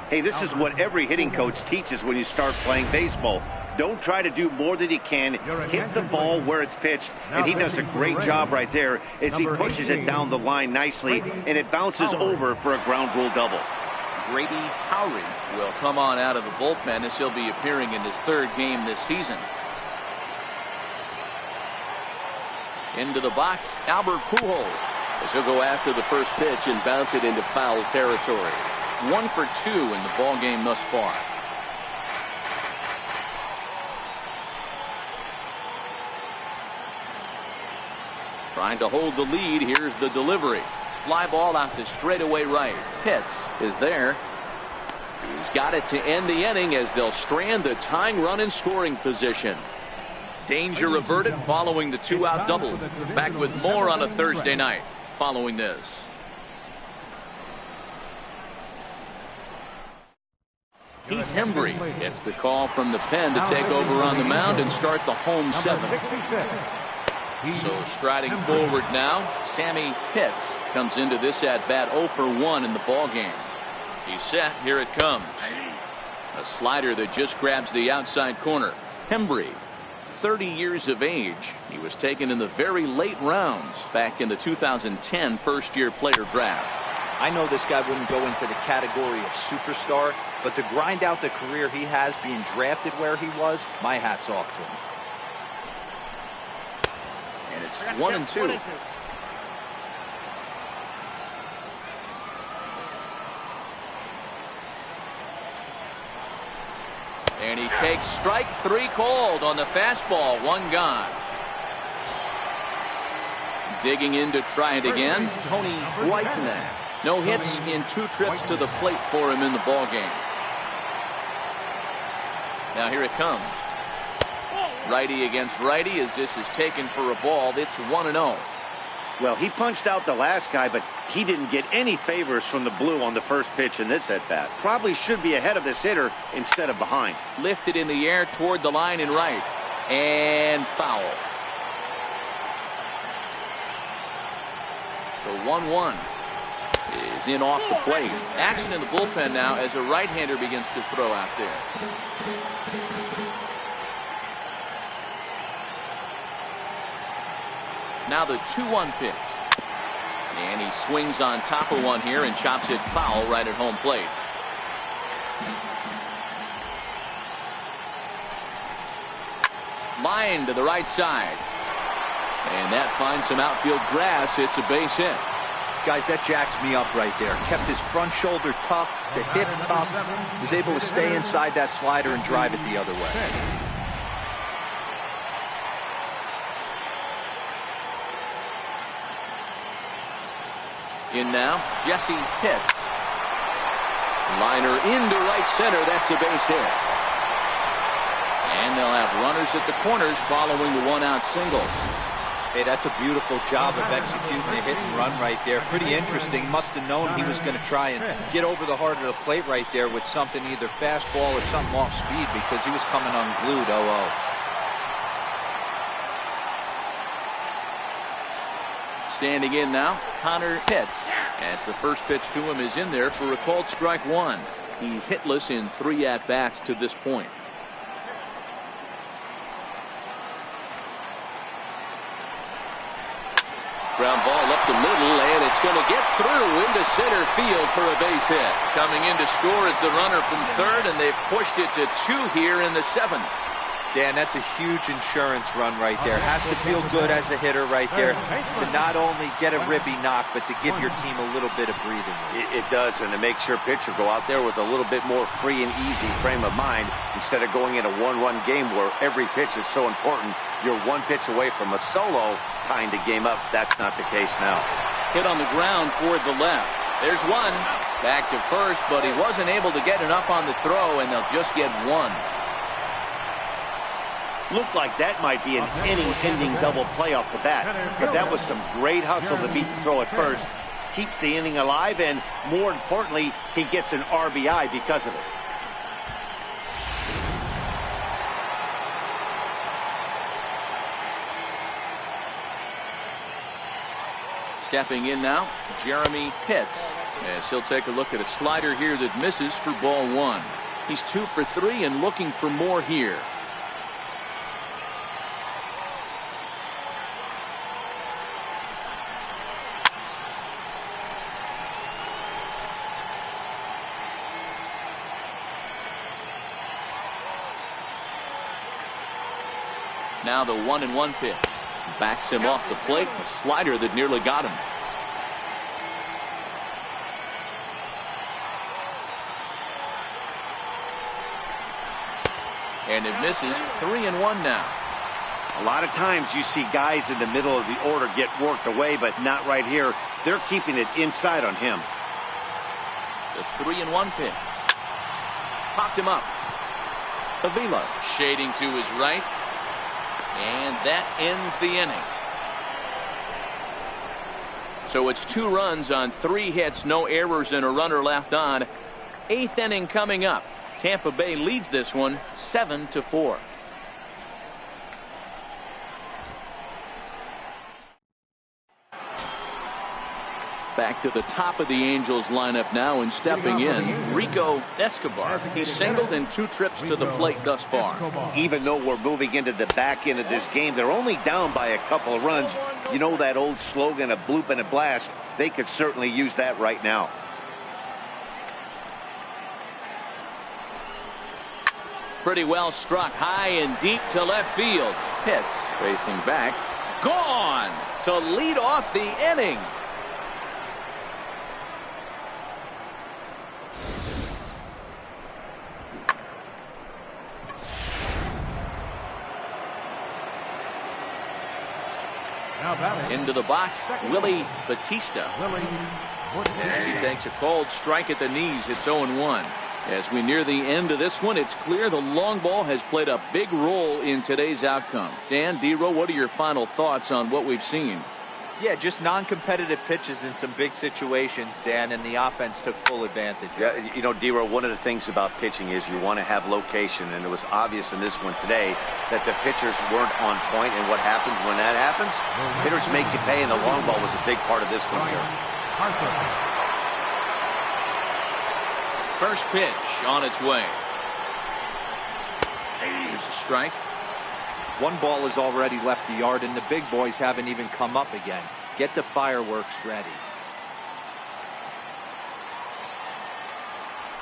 C: Hey, this is what every hitting coach teaches when you start playing baseball. Don't try to do more than you can. Hit the ball where it's pitched, and he does a great job right there as he pushes it down the line nicely, and it bounces over for a ground rule double.
A: Grady Howry will come on out of the bullpen as he'll be appearing in his third game this season. Into the box, Albert Pujols, as he'll go after the first pitch and bounce it into foul territory. 1 for 2 in the ball game thus far. Trying to hold the lead. Here's the delivery. Fly ball out to straightaway right. Pitts is there. He's got it to end the inning as they'll strand the tying run in scoring position. Danger averted following the 2-out double. Back with more on a Thursday night following this. Heath Hembree gets the call from the pen to take over on the mound and start the home 7. So striding forward now, Sammy Pitts comes into this at bat 0 for 1 in the ball game. He's set. Here it comes. A slider that just grabs the outside corner. Hembree, 30 years of age. He was taken in the very late rounds back in the 2010 first-year player draft.
B: I know this guy wouldn't go into the category of superstar, but to grind out the career he has being drafted where he was, my hat's off to him.
A: And it's 1-2. And he takes strike 3 called on the fastball. 1 gone. Digging in to try it again, Tony Whiteman. No hits in 2 trips to the plate for him in the ball game. Now here it comes. Righty against righty as this is taken for a ball. It's 1-0.
C: Well, he punched out the last guy, but he didn't get any favors from the blue on the first pitch in this at-bat. Probably should be ahead of this hitter instead of behind.
A: Lifted in the air toward the line and right. And foul. The 1-1 is in off the plate. Action in the bullpen now as a right-hander begins to throw out there. Now the 2-1 pitch. And he swings on top of one here and chops it foul right at home plate. Line to the right side. And that finds some outfield grass. It's a base hit.
B: Guys, that jacks me up right there. Kept his front shoulder tucked, the hip tucked, was able to stay inside that slider and drive it the other way.
A: In now, Jesse Pitts. Liner into right center. That's a base hit. And they'll have runners at the corners following the one-out single.
B: Hey, that's a beautiful job of executing a hit and run right there. Pretty interesting. Must have known he was going to try and get over the heart of the plate right there with something, either fastball or something off speed, because he was coming unglued 0-0.
A: Standing in now, Connor Pitts, as the first pitch to him is in there for a called strike one. He's hitless in 3 at-bats to this point. Ground ball up the middle, and it's going to get through into center field for a base hit. Coming in to score is the runner from third, and they've pushed it to 2 here in the 7th.
B: Dan, that's a huge insurance run right there. Has to feel good as a hitter right there to not only get a ribby knock, but to give your team a little bit of breathing room.
C: It does, and it makes your pitcher go out there with a little bit more free and easy frame of mind instead of going in a 1-1 game where every pitch is so important. You're 1 pitch away from a solo tying the game up. That's not the case now.
A: Hit on the ground toward the left. There's one. Back to first, but he wasn't able to get enough on the throw, and they'll just get 1.
C: Looked like that might be an inning-ending double play off the bat, but that was some great hustle to beat the throw at first. Keeps the inning alive, and more importantly, he gets an RBI because of it.
A: Stepping in now, Jeremy Pitts, as he'll take a look at a slider here that misses for ball 1. He's 2 for 3 and looking for more here. Now the 1-1 pitch. Backs him off the plate. A slider that nearly got him. And it misses. 3-1 now.
C: A lot of times you see guys in the middle of the order get worked away, but not right here. They're keeping it inside on him.
A: The 3-1 pitch. Popped him up. Avila shading to his right. And that ends the inning. So it's 2 runs on 3 hits, no errors, and a runner left on. 8th inning coming up. Tampa Bay leads this one 7-4. Back to the top of the Angels lineup now, and stepping in, Rico Escobar. He's singled in 2 trips to the plate thus far.
C: Even though we're moving into the back end of this game, they're only down by a couple of runs. You know that old slogan, a bloop and a blast? They could certainly use that right now.
A: Pretty well struck high and deep to left field. Pitts racing back. Gone to lead off the inning. Into the box, Willie Batista. As he takes a cold strike at the knees, it's 0-1. As we near the end of this one, it's clear the long ball has played a big role in today's outcome. Dan, D-Row, what are your final thoughts on what we've seen?
B: Yeah, just non-competitive pitches in some big situations, Dan, and the offense took full advantage.
C: Yeah, you know, Dero, one of the things about pitching is you want to have location, and it was obvious in this one today that the pitchers weren't on point, and what happens when that happens? Hitters make you pay, and the long ball was a big part of this one here.
A: First pitch on its way. Here's a strike.
B: One ball has already left the yard, and the big boys haven't even come up again. Get the fireworks ready.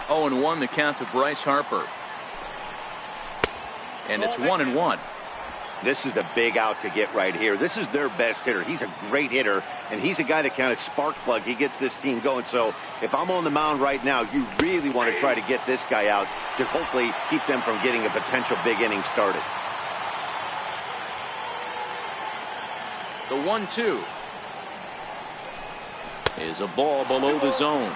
A: 0-1 the count to Bryce Harper. And it's 1-1.
C: This is a big out to get right here. This is their best hitter. He's a great hitter, and he's a guy that kind of spark plug. He gets this team going. So if I'm on the mound right now, you really want to try to get this guy out to hopefully keep them from getting a potential big inning started.
A: The 1-2 is a ball below the zone.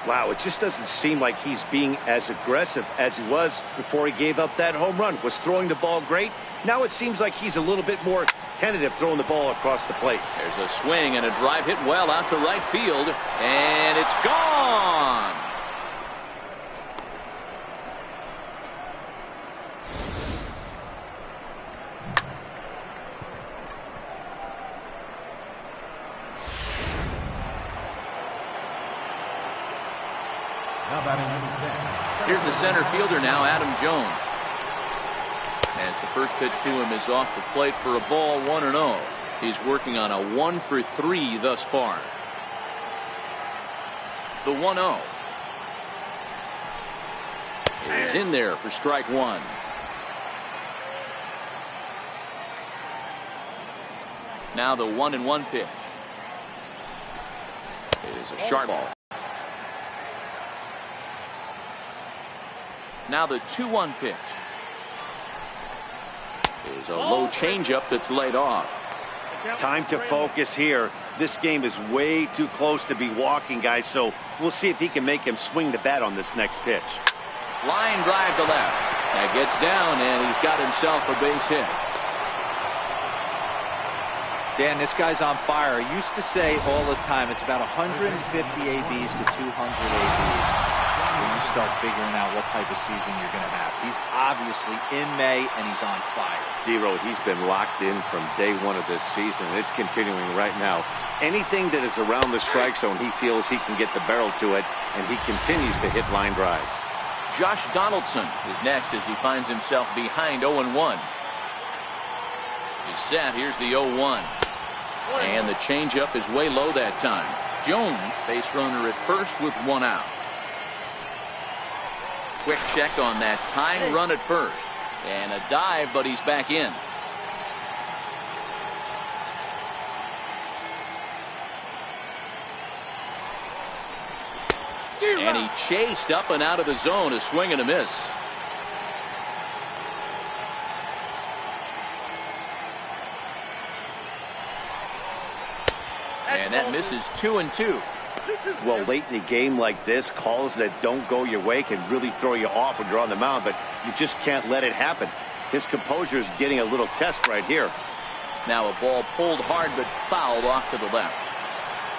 C: Wow, it just doesn't seem like he's being as aggressive as he was before he gave up that home run. Was throwing the ball great. Now it seems like he's a little bit more tentative throwing the ball across the plate.
A: There's a swing and a drive hit well out to right field, and it's gone. Here's the center fielder now, Adam Jones. As the first pitch to him is off the plate for a ball, 1-0. He's working on a 1-for-3 thus far. The 1-0 is in there for strike one. Now the 1-1 pitch is a sharp ball. Now the 2-1 pitch is a low changeup that's laid off.
C: Time to focus here. This game is way too close to be walking, guys, so we'll see if he can make him swing the bat on this next pitch.
A: Line drive to left. That gets down, and he's got himself a base hit.
B: Dan, this guy's on fire. I used to say all the time it's about 150 ABs to 200 ABs. When you start figuring out what type of season you're going to have. He's obviously in May, and he's on fire.
C: Dero, he's been locked in from day one of this season, and it's continuing right now. Anything that is around the strike zone, he feels he can get the barrel to it, and he continues to hit line drives.
A: Josh Donaldson is next as he finds himself behind 0-1. He's set. Here's the 0-1. And the changeup is way low that time. Jones, base runner at first with one out. Quick check on that tying run at first. And a dive, but he's back in. And he chased up and out of the zone, a swing and a miss. And that misses 2-2.
C: Well, late in the game like this, calls that don't go your way can really throw you off when you're on the mound, but you just can't let it happen. His composure is getting a little test right here.
A: Now a ball pulled hard but fouled off to the left.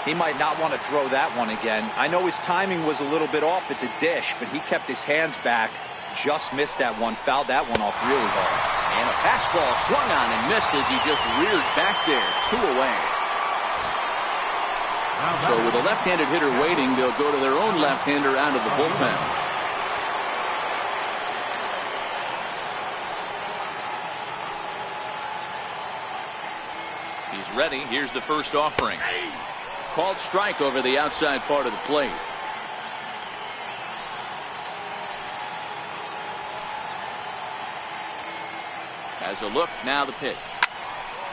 B: He might not want to throw that one again. I know his timing was a little bit off at the dish, but he kept his hands back, just missed that one, fouled that one off really hard.
A: And a fastball swung on and missed as he just reared back there, 2 away. So with a left-handed hitter waiting, they'll go to their own left-hander out of the bullpen. He's ready. Here's the first offering. Called strike over the outside part of the plate. Has a look. Now the pitch.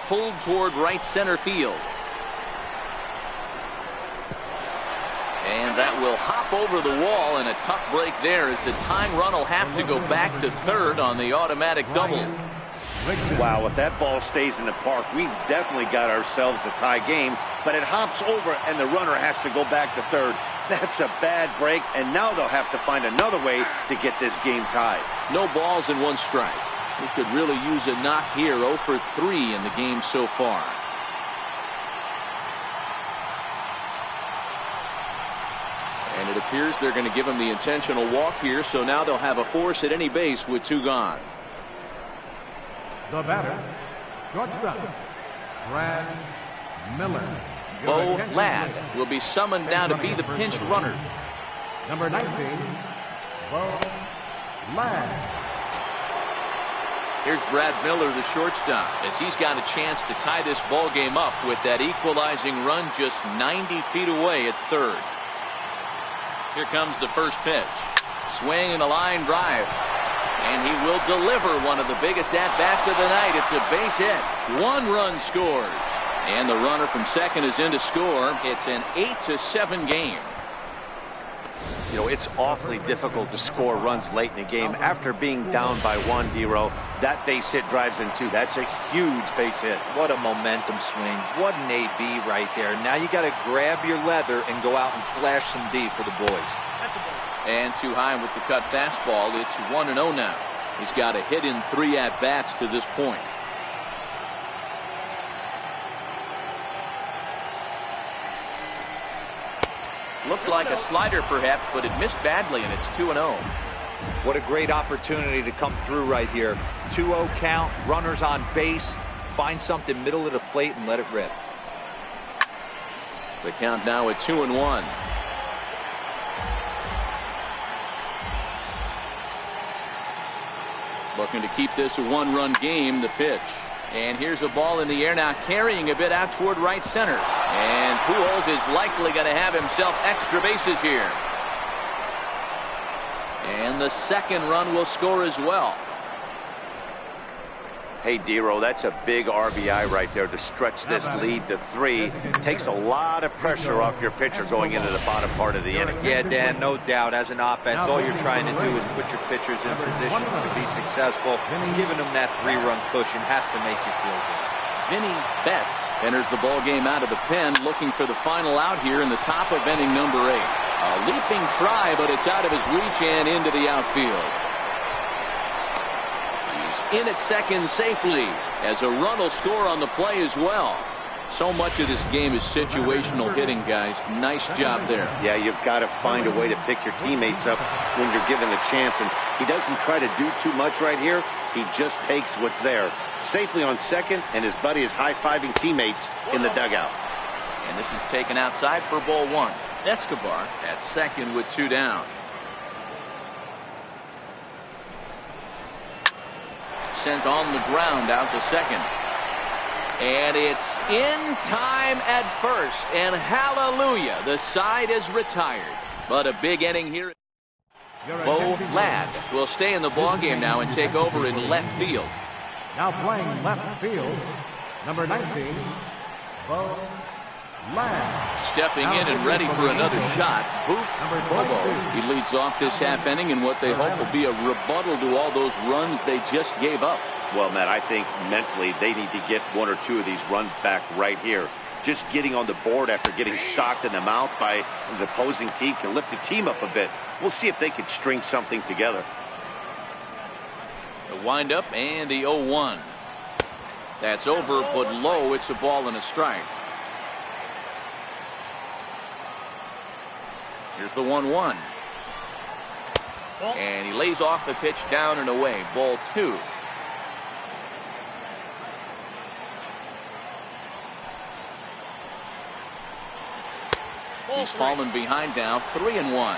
A: Pulled toward right center field. And that will hop over the wall, and a tough break there as the tying run will have to go back to third on the automatic double.
C: Wow, if that ball stays in the park, we've definitely got ourselves a tie game, but it hops over and the runner has to go back to third. That's a bad break, and now they'll have to find another way to get this game tied.
A: No balls and 1 strike. He could really use a knock here. 0 for 3 in the game so far. appears they're going to give him the intentional walk here, so now they'll have a force at any base with 2 gone.
D: The batter, shortstop, Brad Miller.
A: Bo Ladd will be summoned now to be the pinch runner.
D: Number 19, Bo Ladd.
A: Here's Brad Miller, the shortstop, as he's got a chance to tie this ball game up with that equalizing run just 90 feet away at third. Here comes the first pitch. Swing and a line drive. And he will deliver one of the biggest at-bats of the night. It's a base hit. 1 run scores. And the runner from second is in to score. It's an 8-7 game.
C: You know, it's awfully difficult to score runs late in the game. After being down by 1, D-Row, that base hit drives in 2. That's a huge base hit.
B: What a momentum swing. What an AB right there. Now you got to grab your leather and go out and flash some D for the boys.
A: And too high with the cut fastball. It's 1-0 now. He's got a hit in 3 at-bats to this point. Looked like a slider perhaps, but it missed badly, and it's 2-0.
B: What a great opportunity to come through right here. 2-0 count, runners on base. Find something middle of the plate and let it rip.
A: The count now at 2-1. Looking to keep this a 1-run game. The pitch. And here's a ball in the air now, carrying a bit out toward right center. And Pujols is likely going to have himself extra bases here. And the second run will score as well.
C: Hey, D-Row, that's a big RBI right there to stretch this lead to 3. Takes a lot of pressure off your pitcher going into the bottom part of the inning.
B: Yeah, Dan, no doubt. As an offense, all you're trying to do is put your pitchers in positions to be successful. Giving them that 3-run cushion has to make you feel good.
A: Vinny Betts enters the ball game out of the pen, looking for the final out here in the top of inning number 8. A leaping try, but it's out of his reach and into the outfield. In at second safely, as a run will score on the play as well. So much of this game is situational hitting, guys. Nice job there.
C: Yeah, you've got to find a way to pick your teammates up when you're given the chance, and he doesn't try to do too much right here. He just takes what's there. Safely on second, and his buddy is high-fiving teammates in the dugout.
A: And this is taken outside for ball 1. Escobar at second with 2 down. Sent on the ground out to second. And it's in time at first. And hallelujah, the side is retired. But a big inning here. Bo Ladd will stay in the ballgame now and take over in left field.
D: Now playing left field, number 19, Bo Ladd.
A: Stepping in and ready for another shot. Booth Bobo. He leads off this half inning in what they hope will be a rebuttal to all those runs they just gave up.
C: Well, Matt, I think mentally they need to get 1 or 2 of these runs back right here. Just getting on the board after getting socked in the mouth by the opposing team can lift the team up a bit. We'll see if they can string something together.
A: The windup and the 0-1. That's over, but low. It's a ball and a strike. Here's the 1-1. And he lays off the pitch down and away. Ball 2. He's fallen behind now, 3-1.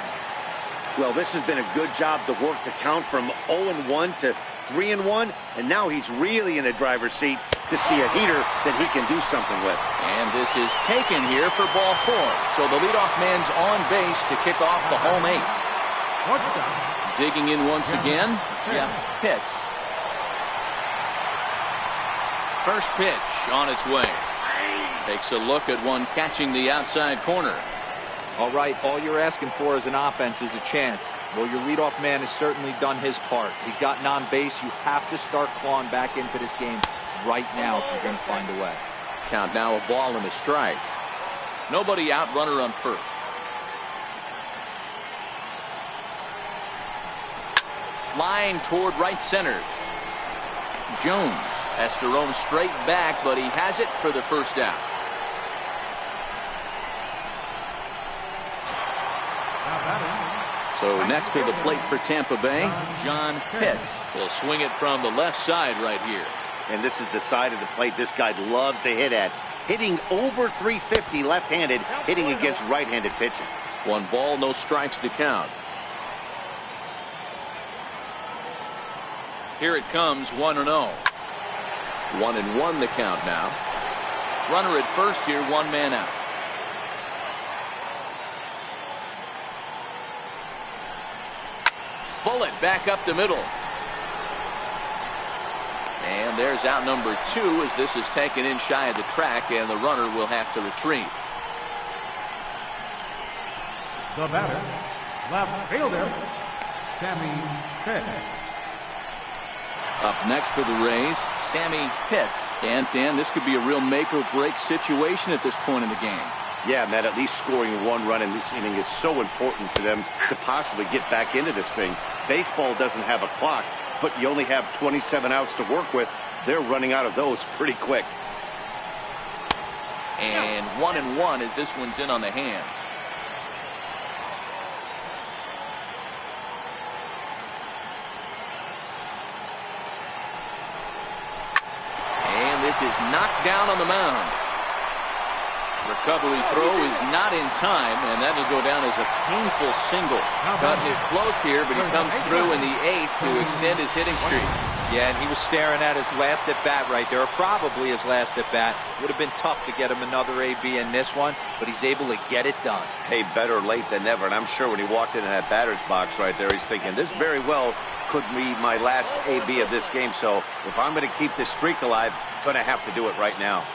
C: Well, this has been a good job to work the count from 0-1 to 3-1, and now he's really in the driver's seat to see a heater that he can do something with.
A: And this is taken here for ball 4. So the leadoff man's on base to kick off the home 8. Digging in once again, Jeff Pitts. First pitch on its way. Takes a look at one catching the outside corner.
B: All right, all you're asking for as an offense is a chance. Well, your leadoff man has certainly done his part. He's gotten on base. You have to start clawing back into this game right now if you're going to find a way.
A: Count now a ball and a strike. Nobody out, runner on first. Line toward right center. Jones has to roam straight back, but he has it for the first out. So next to the plate for Tampa Bay, John Pitts. He'll swing it from the left side right here.
C: And this is the side of the plate this guy loves to hit at. Hitting over 350 left-handed, hitting against right-handed pitching.
A: 1 ball, no strikes to count. Here it comes, 1-0. 1-1 the count now. Runner at first here, 1 man out. Bullet back up the middle. And there's out number 2 as this is taken in shy of the track, and the runner will have to retreat.
D: The batter, left fielder, Sammy Pitts.
A: Up next for the Rays, Sammy Pitts. And Dan, this could be a real make or break situation at this point in the game.
C: Yeah, Matt, at least scoring 1 run in this inning is so important to them to possibly get back into this thing. Baseball doesn't have a clock, but you only have 27 outs to work with. They're running out of those pretty quick.
A: And 1-1 as this one's in on the hands. And this is knocked down on the mound. Recovery throw is not in time, and that'll go down as a painful single. Cutting it close here, but he comes through in the 8th to extend his hitting streak.
B: Yeah, and he was staring at his last at bat right there, or probably his last at bat. Would have been tough to get him another AB in this one, but he's able to get it done.
C: Hey, better late than never, and I'm sure when he walked in that batter's box right there, he's thinking, this very well could be my last AB of this game, so if I'm going to keep this streak alive, I'm going to have to do it right now.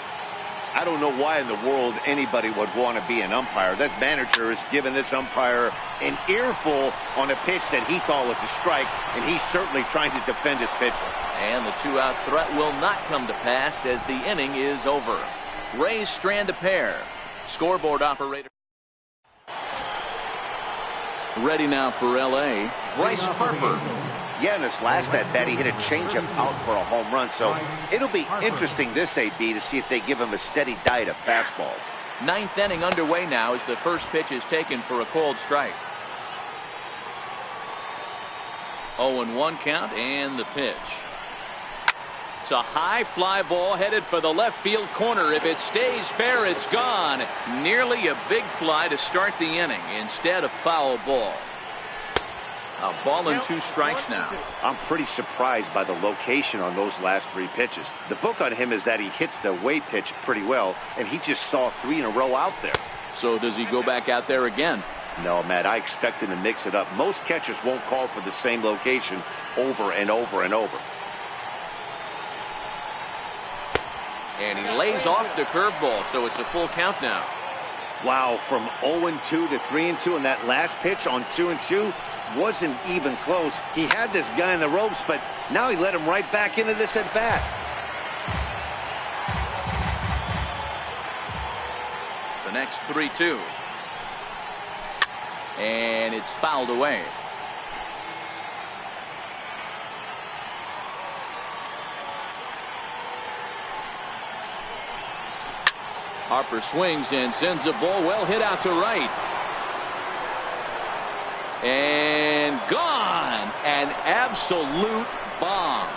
C: I don't know why in the world anybody would want to be an umpire. That manager is giving this umpire an earful on a pitch that he thought was a strike, and he's certainly trying to defend his pitcher.
A: And the 2-out threat will not come to pass as the inning is over. Rays strand a pair. Scoreboard operator. Ready now for L.A., Bryce Harper.
C: Yeah, in his last at bat, he hit a changeup out for a home run. So it'll be interesting this AB to see if they give him a steady diet of fastballs.
A: 9th inning underway now as the first pitch is taken for a called strike. 0-1 count and the pitch. It's a high fly ball headed for the left field corner. If it stays fair, it's gone. Nearly a big fly to start the inning. Instead, a foul ball. A ball and 2 strikes now.
C: I'm pretty surprised by the location on those last 3 pitches. The book on him is that he hits the way pitch pretty well, and he just saw 3 in a row out there.
A: So does he go back out there again?
C: No, Matt, I expect him to mix it up. Most catchers won't call for the same location over and over and over.
A: And he lays off the curveball, so it's a full count now.
C: Wow, from 0-2 to 3-2, and that last pitch on 2-2 wasn't even close. He had this guy in the ropes, but now he let him right back into this at bat.
A: The next 3-2. And it's fouled away. Harper swings and sends a ball well hit out to right. And gone. An absolute bomb.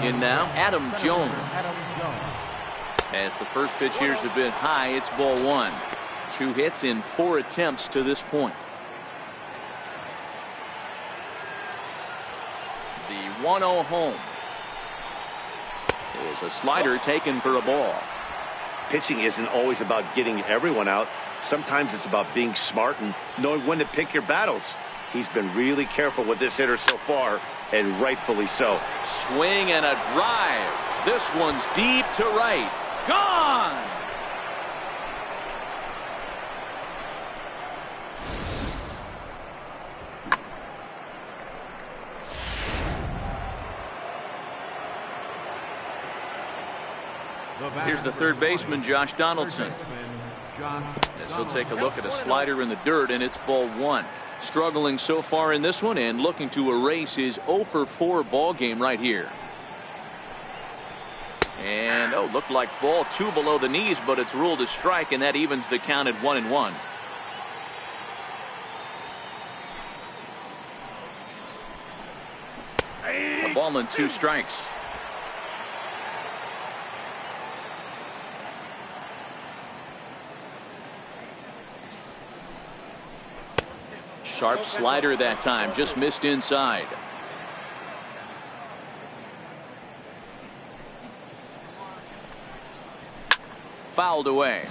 A: In now, Adam Jones. As the first pitch here's a bit high, it's ball 1. 2 hits in 4 attempts to this point. The 1-0 home is a slider taken for a ball.
C: Pitching isn't always about getting everyone out. Sometimes it's about being smart and knowing when to pick your battles. He's been really careful with this hitter so far, and rightfully so.
A: Swing and a drive. This one's deep to right. Gone. Here's the third baseman, Josh Donaldson. As he'll take a look at a slider in the dirt, and it's ball 1. Struggling so far in this one and looking to erase his 0 for 4 ball game right here. And looked like ball 2 below the knees, but it's ruled a strike, and that evens the count at 1-1. A ball and 2 strikes. Sharp slider that time, just missed inside. Fouled away.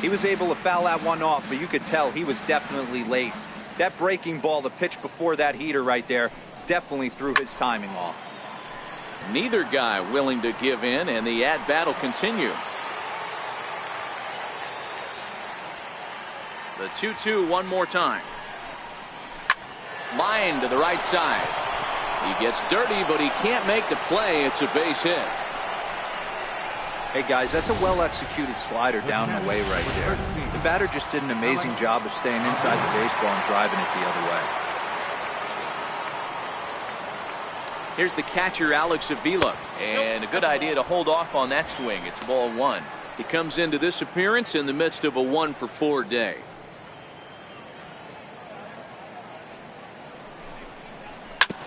B: He was able to foul that one off, but you could tell he was definitely late. That breaking ball, the pitch before that heater right there, definitely threw his timing off.
A: Neither guy willing to give in, and the at-bat will continue. The 2-2 one more time. Line to the right side. He gets dirty, but he can't make the play. It's a base hit.
B: Hey guys, that's a well-executed slider down and away right there. The batter just did an amazing job of staying inside the baseball and driving it the other way.
A: Here's the catcher, Alex Avila, and a good idea to hold off on that swing. It's ball 1. He comes into this appearance in the midst of a 1 for 4 day.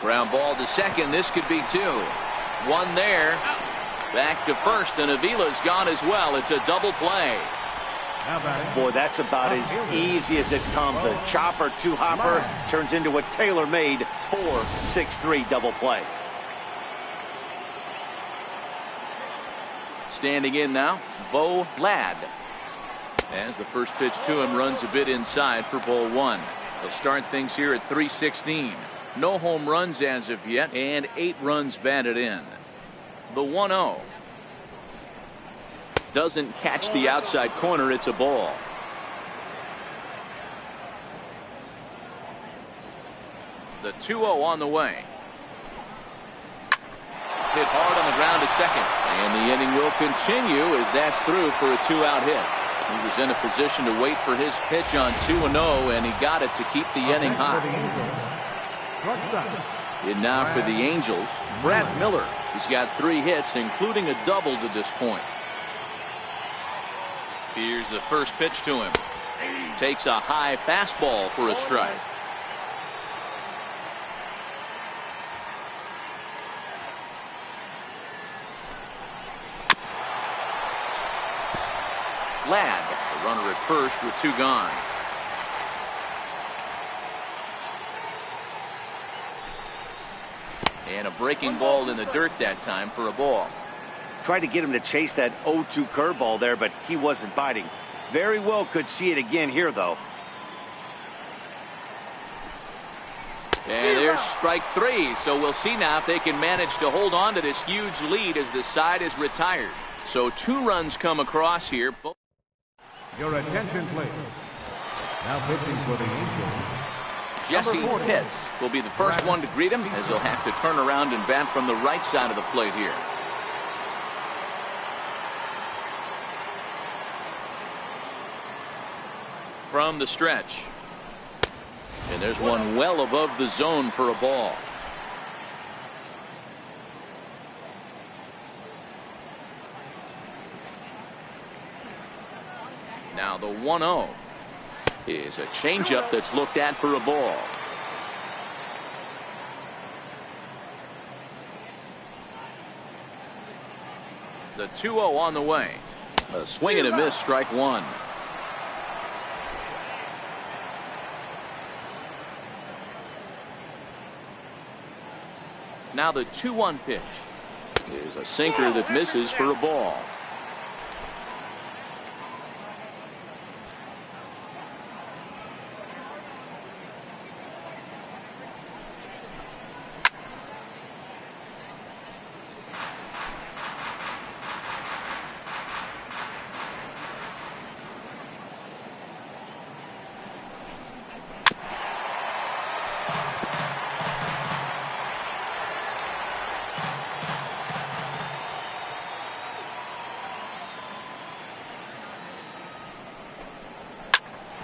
A: Ground ball to second. This could be 2. 1 there. Back to first, and Avila's gone as well. It's a double play.
C: Boy, that's about as easy as it comes. A chopper, 2-hopper turns into a tailor-made 4-6-3 double play.
A: Standing in now, Bo Ladd. As the first pitch to him runs a bit inside for ball 1. They'll start things here at 3:16. No home runs as of yet, and 8 runs batted in. The 1-0. Doesn't catch the outside corner. It's a ball. The 2-0 on the way. Hit hard on the ground to second. And the inning will continue as that's through for a 2-out hit. He was in a position to wait for his pitch on 2-0, and he got it to keep the inning high. And now for the Angels, Brad Miller. He's got 3 hits, including a double to this point. Here's the first pitch to him. Takes a high fastball for a strike. Ladd, the runner at first with 2 gone. And a breaking ball in the dirt that time for a ball.
C: Tried to get him to chase that 0-2 curveball there, but he wasn't biting. Very well could see it again here, though.
A: And there's strike 3. So we'll see now if they can manage to hold on to this huge lead as the side is retired. So 2 runs come across here.
D: Your attention, please. Now pitching for the Angels,
A: Jesse Pitts will be the first one to greet him, as he'll have to turn around and bat from the right side of the plate here. From the stretch. And there's one well above the zone for a ball. Now the 1-0 is a changeup that's looked at for a ball. The 2-0 on the way. A swing and a miss, strike 1. Now the 2-1 pitch is a sinker that misses for a ball.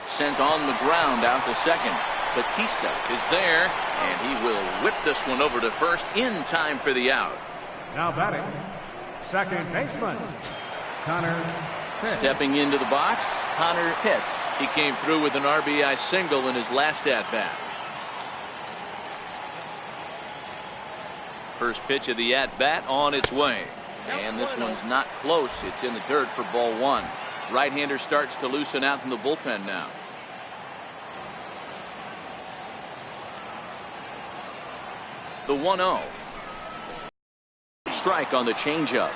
A: Sent on the ground out to second. Batista is there, and he will whip this one over to first in time for the out.
D: Now batting, second baseman, Connor Pitts.
A: Stepping into the box, Connor Pitts. He came through with an RBI single in his last at-bat. First pitch of the at-bat on its way. And this one's not close. It's in the dirt for ball one. Right-hander starts to loosen out in the bullpen now. The 1-0. Strike on the changeup.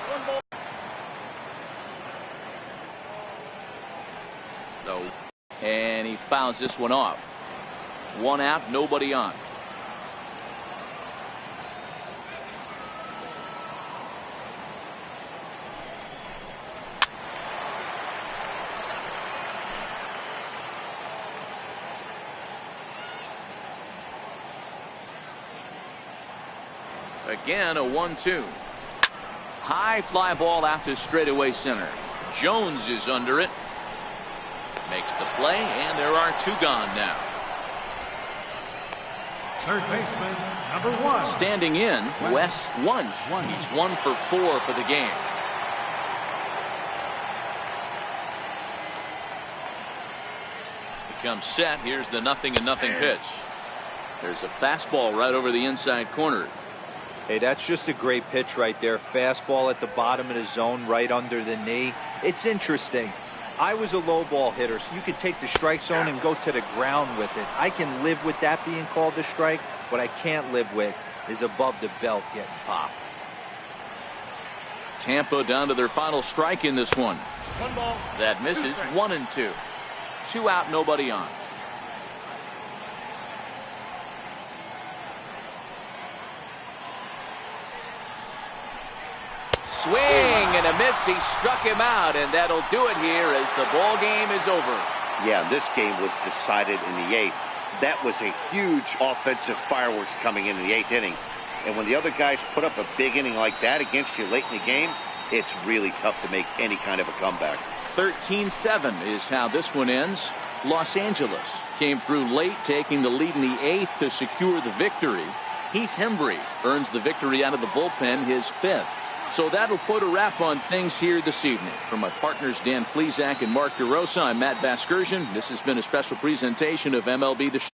A: No. And he fouls this one off. One out, nobody on. Again, a 1-2. High fly ball out to straightaway center. Jones is under it. Makes the play, and there are two gone now.
D: Third baseman, number 1.
A: Standing in, Wes Wunsch. He's 1 for 4 for the game. Becomes set. Here's the 0-0 pitch. There's a fastball right over the inside corner.
B: Hey, that's just a great pitch right there. Fastball at the bottom of the zone, right under the knee. It's interesting. I was a low ball hitter, so you could take the strike zone and go to the ground with it. I can live with that being called a strike. What I can't live with is above the belt getting popped.
A: Tampa down to their final strike in this one.
E: One ball.
A: That misses. 1-2. 2 out, nobody on. Swing and a miss. He struck him out, and that'll do it here as the ball game is over.
C: Yeah, this game was decided in the 8th. That was a huge offensive fireworks coming in the 8th inning. And when the other guys put up a big inning like that against you late in the game, it's really tough to make any kind of a comeback.
A: 13-7 is how this one ends. Los Angeles came through late, taking the lead in the 8th to secure the victory. Heath Hembree earns the victory out of the bullpen, his 5th. So that'll put a wrap on things here this evening. From my partners Dan Plesac and Mark DeRosa, I'm Matt Vasgersian. This has been a special presentation of MLB The Show.